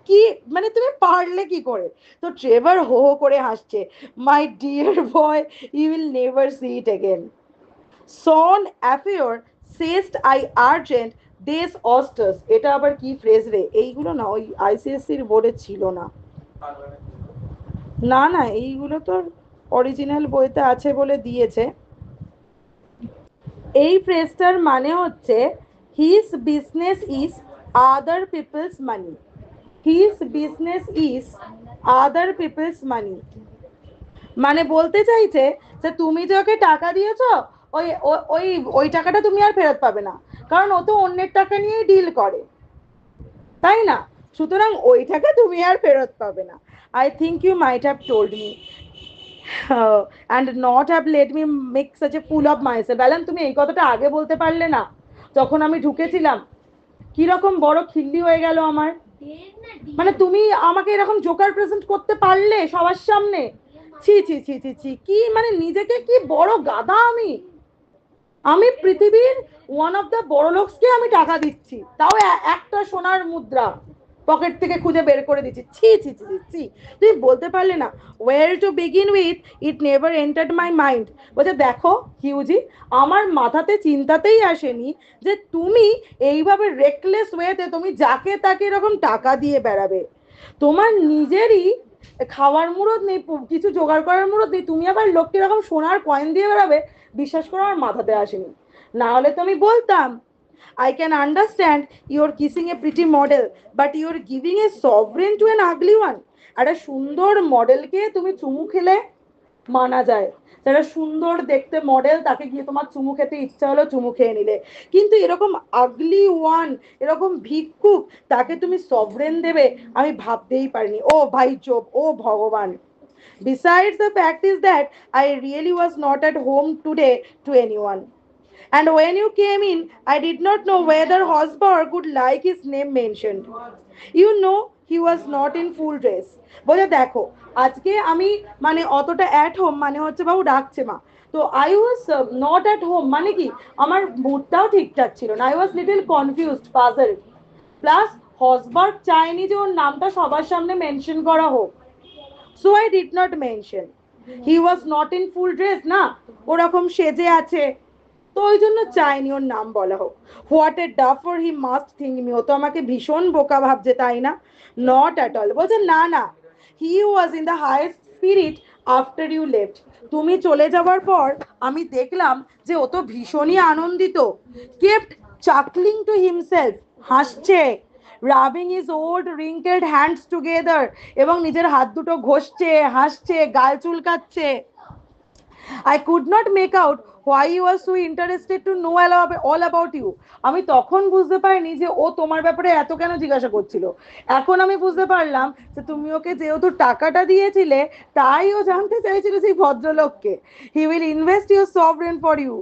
কি মানে তুমি পারলে কি করে? তো ট্রেভার হো হো করে হাসছে। My dear boy, you will never see it again. সন অ্যাফিওর সেস্ট আই আর্জেন্ট দেশ অস্টাস। এটা আবার কি ফ্রেজ রে? এইগুলো না ওই আইসিএসসির বোর্ডে ছিল না, না না এইগুলো তো অরিজিনাল বইতে আছে বলে দিয়েছে। এই ফ্রেজটার মানে হচ্ছে his business is other people's money. His business is other people's money, মানে বলতে চাইছে যে তুমি যে ওকে টাকা দিয়েছো, ওই ওই ওই টাকাটা তুমি আর ফেরত পাবে না, কারণ ও তো অন্যের টাকা নিয়েই ডিল করে, তাই না? সুতরাং ওই টাকা তুমি আর ফেরত পাবে না। I think you might have told me and not have let me make such a fool of myself. Alan, তুমি এই কথাটা আগে বলতে পারলে না? যখন আমি ঢুকেছিলাম কিরকম বড় খিল্লি হয়ে গেল আমার। মানে তুমি আমাকে এরকম জোকার প্রেজেন্ট করতে পারলে সবার সামনে? ছি ছি ছি ছি ছি, কি মানে নিজেকে কি বড় গাধা আমি। আমি পৃথিবীর ওয়ান অফ দ্য বড় লোকসকে আমি টাকা দিচ্ছি, তাও একটা সোনার মুদ্রা পকেট থেকে খুঁজে বের করে দিচ্ছি। ছি ছি ছি ছি, তুমি বলতে পারলে না? Where to begin with, it never entered my mind. বলছে দেখো হিউজি, আমার মাথাতে চিন্তাতেই আসেনি যে তুমি এইভাবে রেকলেস ওয়েতে তুমি যাকে তাকে এরকম টাকা দিয়ে বেড়াবে। তোমার নিজেরই খাওয়ার মুরত নেই, কিছু জোগাড় করার মুরত নেই, তুমি আবার লোককে এরকম সোনার কয়েন দিয়ে বেড়াবে। বিশ্বাস করো আমার মাথাতে আসেনি, না হলে তো আমি বলতাম I can understand you're kissing a pretty model, but you're giving a sovereign to an ugly one. একটা সুন্দর মডেলকে তুমি চুমু খেলে, মানা যায়, যারা সুন্দর দেখতে মডেল তাকে গিয়ে তোমার চুমু খেতে ইচ্ছা হলো চুমু খেয়ে নিলে, কিন্তু এরকম আগলি ওয়ান, এরকম ভিক্ষুক, তাকে তুমি সভরেন দেবে, আমি ভাবতেই পারিনি। ও ভাই চোপ, ও ভগবান। Besides, the fact is that I really was not at home today to anyone. And when you came in, I did not know whether Hosberg would like his name mentioned. You know, he was not in full dress. বলে দেখো, আজকে আমি মানে অতটা অ্যাট হোম মানে হচ্ছে বাবু ডাকছে মা, তো I was not at home মানে কি আমার মুডটাও ঠিকঠাক ছিল না, I was little confused puzzle. Plus Hausberg চায়নি যে ওর নামটা সবার সামনে মেনশন করা হোক, so I did not mention. He was not in full dress না, ওরকম সেজে আছে, তো ওই জন্য চাইনি ওর নাম বলা হোক। What a duffer he must think me, ও তো আমাকে ভীষণ বোকা ভাবছে তাই না? নট অ্যাট অল, বলছে না না, he was in the highest spirit after you left. তুমি চলে যাওয়ার পর আমি দেখলাম যে ও তো ভীষণই আনন্দিত, কেপ্ট চাকলিং টু হিমসেলফ, হাসছে, rubbing his old wrinkled hands together, এবং নিজের হাত দুটো ঘষছে, হাসছে, গাল চুলকাচ্ছে। I could not make out why you were so interested to know all about you. আমি তখন বুঝতে পারিনি যে ও তোমার ব্যাপারে এত কেন জিজ্ঞাসা করছিল। এখন আমি বুঝতে পারলাম যে তুমি ওকে যেহেতু টাকাটা দিয়েছিলে, তাই ও জানতে চাইছিল সেই ভদ্রলোককে। He will invest your sovereign for you.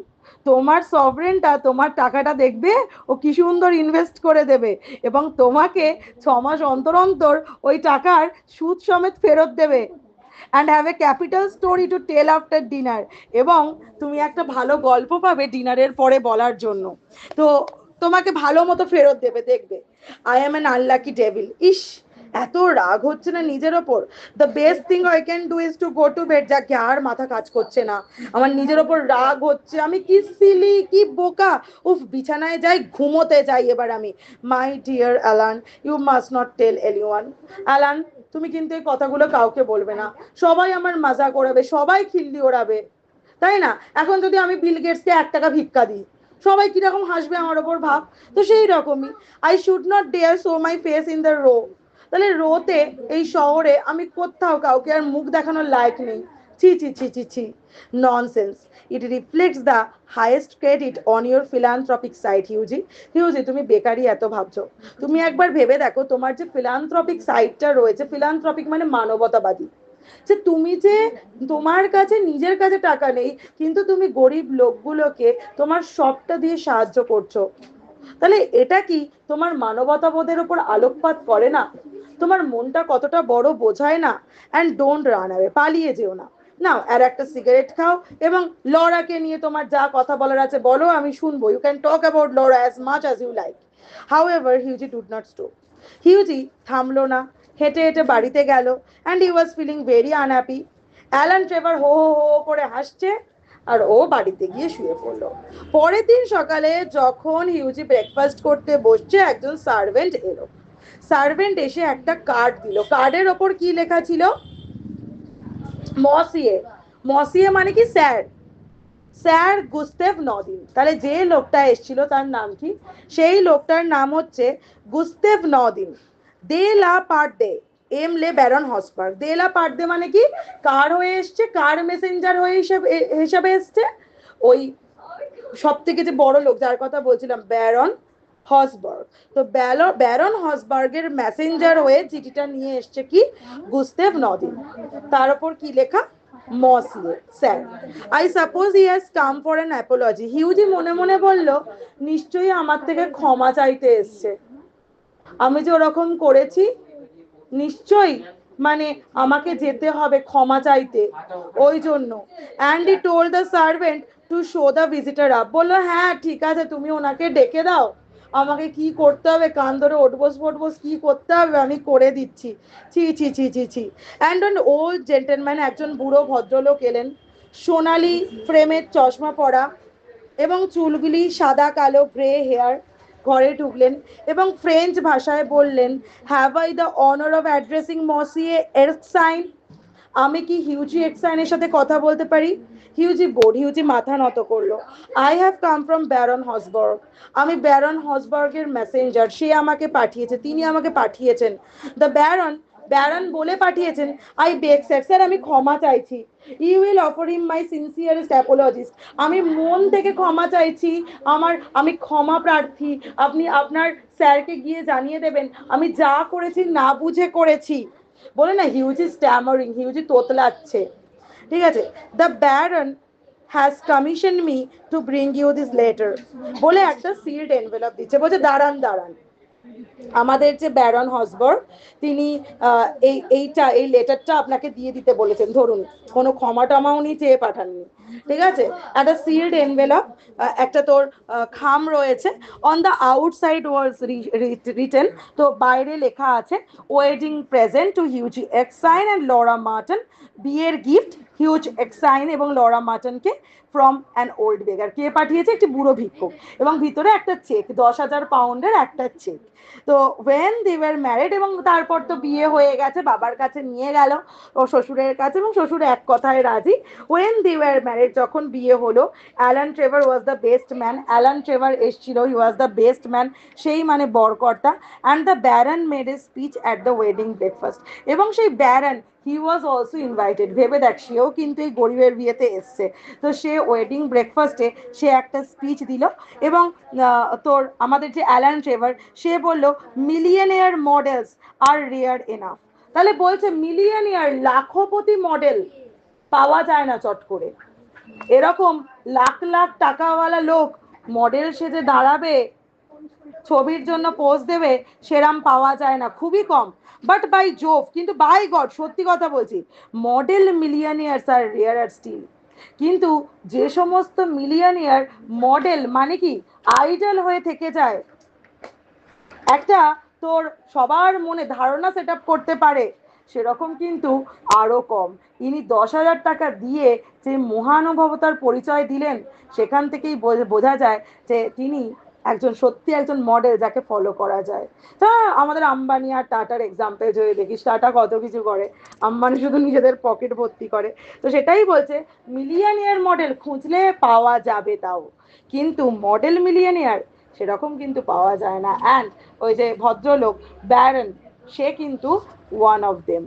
তোমার সভরেনটা, তোমার টাকাটা দেখবে ও কি সুন্দর ইনভেস্ট করে দেবে, এবং তোমাকে 6 মাস অন্তর অন্তর ওই টাকার সুদ সমেত ফেরত দেবে। And have a capital story to tell after dinner, এবং তুমি একটা ভালো গল্প পাবে ডিনারের পরে বলার জন্য, তো তোমাকে ভালো মতো ফেরত দেবে, দেখবে। I am an unlucky devil. ইস, এত রাগ হচ্ছে না নিজের ওপর। The best thing I can do is to go to bed. যাকে আর মাথা কাজ করছে না, আমার নিজের ওপর রাগ হচ্ছে, আমি কি সিলি, কি বোকা। উফ, বিছানায় যাই, ঘুমোতে যাই এবার আমি। My dear Alan, you must not tell anyone. Alan, তুমি কিন্তু এই কথাগুলো কাউকে বলবে না, সবাই আমার মজা করাবে, সবাই খিল্লি ওড়াবে, তাই না? এখন যদি আমি বিল গেটসকে 1 টাকা ভিক্ষা দিই, সবাই কিরকম হাসবে আমার ওপর ভাব। তো সেই রকমই, I should not dare show my face in the Row. তাহলে রোতে, এই শহরে আমি কোথাও কাউকে আর মুখ দেখানোর লায়ক নেই। ছি ছি ছি ছি ছি, nonsense. It reflects the highest credit on your philanthropic side. Hughie, Hughie, তুমি বেকারই এত ভাবছো। তুমি একবার ভেবে দেখো, তোমার যে ফিলান্থ্রপিক সাইটটা রয়েছে, ফিলান্থ্রপিক মানে মানবতাবাদী, যে তুমি যে তোমার কাছে নিজের কাছে টাকা নেই, কিন্তু তুমি গরিব লোকগুলোকে তোমার সবটা দিয়ে সাহায্য করছো, তাহলে এটা কি তোমার মানবতাবোধের উপর আলোকপাত করে না? তোমার মনটা কতটা বড় বোঝায় না? অ্যান্ড ডোন্ট রান অ্যাওয়ে, পালিয়ে যেও না। নাও আর একটা সিগারেট খাও, এবং লরাকে নিয়ে তোমার যা কথা বলার আছে বলো, আমি শুনবো। You can talk about Laura as much as you like. However Hughie did not stop. Hughie থামলো না, হেঁটে হেঁটে বাড়িতে গেল, and he was feeling very unhappy. Alan Trevor হো হো হো করে হাসছে, আর ও বাড়িতে গিয়ে শুয়ে পড়লো। পরের দিন সকালে যখন হিউজি ব্রেকফাস্ট করতে বসছে, একজন সার্ভেন্ট এলো। সার্ভেন্ট এসে একটা কার্ড দিল। কার্ডের ওপর কি লেখা ছিল? মসিয়ে। মসিয়ে মানে কি? স্যার। স্যার গুস্তেভ নদিন। তাহলে যে লোকটা এসেছিল তার নাম কি? সেই লোকটার নাম হচ্ছে গুস্তেভ নদিন। দে লা পার্ডে এম লে ব্যারন হসবার্গ। দে লা পার্ডে মানে কি? কার হয়ে এসছে? কার মেসেঞ্জার হয়ে হিসাবে এসছে? ওই সব থেকে যে বড় লোক যার কথা বলছিলাম, ব্যারন হসবার্গ। তো ব্যারন হসবার্গের মেসেঞ্জার হয়ে চিঠিটা নিয়ে এসছে কি? গুস্তেভ নদিন। তার উপর কি লেখা? মসিয়ে, sir. I suppose he has come for an apology. Hughie মনে মনে বলল, নিশ্চয়ই আমার থেকে ক্ষমা চাইতে এসছে, আমি যে ওরকম করেছি, নিশ্চয়ই মানে আমাকে যেতে হবে ক্ষমা চাইতে, ওই জন্য। And he told the servant to show the visitor up. বললো, হ্যাঁ ঠিক আছে, তুমি ওনাকে ডেকে দাও, আমাকে কি করতে হবে, কান ধরে ওঠবোস ফোটবোস কি করতে হবে আমি করে দিচ্ছি। ছি ছি ছি ছি ছি। অ্যান্ড অ্যান ওল্ড জেন্টেলম্যান, একজন বুড়ো ভদ্রলোক এলেন, সোনালি ফ্রেমের চশমা পরা, এবং চুলগুলি সাদা কালো গ্রে হেয়ার। ঘরে ঢুকলেন এবং ফ্রেঞ্চ ভাষায় বললেন, have I the honour of addressing মসিয়ে এরসাইন? আমি কি হিউজি এক্সাইনের সাথে কথা বলতে পারি? হিউজি বোর্ড। হিউজি মাথা নত করলো। I have come from Baron Hausberg. আমি ব্যারন হসবার্গের মেসেঞ্জার, সে আমাকে পাঠিয়েছে, তিনি আমাকে পাঠিয়েছেন। দ্য ব্যারন ব্যারন বলে পাঠিয়েছেন, আই বেগ স্যার, স্যার আমি ক্ষমা চাইছি, you will offer him my sincerest apologies, আমি মন থেকে ক্ষমা চাইছি, আমি ক্ষমা প্রার্থী, আপনি আপনার স্যারকে গিয়ে জানিয়ে দেবেন আমি যা করেছি না বুঝে করেছি। বলে না হিউজি স্ট্যামারিং, হিউজি তোতলাচ্ছে, ঠিক আছে। The Baron has commission me to bring you this letter, বলে একটা সিল্ড এনভেলপ দিচ্ছে, বলছে দাঁড়ান দাঁড়ান, আমাদের যে ব্যারন হসবর্গ তিনি এই লেটারটা আপনাকে দিয়ে দিতে বলেছেন, ধরুন, কোনো ক্ষমা টমা উনি চেয়ে পাঠাননি, ঠিক আছে। একটা সিল্ড এনভেলপ, একটা তোর খাম রয়েছে, on the outside was written, তো বাইরে লেখা আছে wedding present to Hughie Erskine and Laura Merton, বিয়ের গিফট হিউজ এক্সাইন এবং লরা মার্টনকে ফ্রম অ্যান ওল্ড বেগার, কে পাঠিয়েছে, একটি বুড়ো ভিক্ষুক, এবং ভিতরে একটা চেক, 10,000 পাউন্ডের একটা চেক। তো ওয়েন দে ওয়ার ম্যারিড, এবং তারপর তো বিয়ে হয়ে গেছে, বাবার কাছে নিয়ে গেল ও শ্বশুরের কাছে, এবং শ্বশুর এক কথায় রাজি। ওয়েন দে ওয়ার ম্যারিড, যখন বিয়ে হলো, Alan Trevor was the best man, Alan Trevor এসছিল, he was the best man, সেই মানে বরকর্তা, and the baron made a speech at the wedding breakfast, এবং সেই baron he was also invited, ভেবে দেখ, সেও কিন্তু এই গরিবের বিয়েতে এসছে, তো সে ওয়েডিং ব্রেকফাস্টে সে একটা স্পিচ দিল, এবং তোর আমাদের যে অ্যালান ট্রেভার, সে বলল মিলিয়নিয়ার মডেলস আর রেয়ার এনাফ, তাহলে বলছে মিলিয়নিয়ার, লাখপতি মডেল পাওয়া যায় না চট করে, এরকম লাখ লাখ টাকাওয়ালা লোক মডেল সেজে দাঁড়াবে, ছবির জন্য পোজ দেবে, সেরাম পাওয়া যায় না, খুবই কম। বাট বাই জোভ, কিন্তু বাই গড, সত্যি কথা বলছি, মডেল মিলিয়নিয়ার্স আর রেয়ার আর স্টিল, কিন্তু যে সমস্ত মিলিয়নিয়ার মডেল মানে কি আইডল হয়ে থেকে যায়, একটা তোর সবার মনে ধারণা সেট আপ করতে পারে, সেরকম কিন্তু আরো কম। ইনি 10,000 টাকা দিয়ে যে মহানুভবতার পরিচয় দিলেন, সেখান থেকেই বোঝা যায় যে তিনি একজন সত্যি একজন মডেল, যাকে ফলো করা যায়। তা আমাদের আম্বানি আর টাটার এক্সাম্পল যদি দেখিস, টাটা কত কিছু করে, আম্বানি শুধু নিজেদের পকেট ভর্তি করে। তো সেটাই বলছে, মিলিয়নিয়ার মডেল খুঁজলে পাওয়া যাবে তাও, কিন্তু মডেল মিলিয়নিয়ার সেরকম কিন্তু পাওয়া যায় না। অ্যান্ড ওই যে ভদ্রলোক ব্যারন, সে কিন্তু ওয়ান অফ দেম।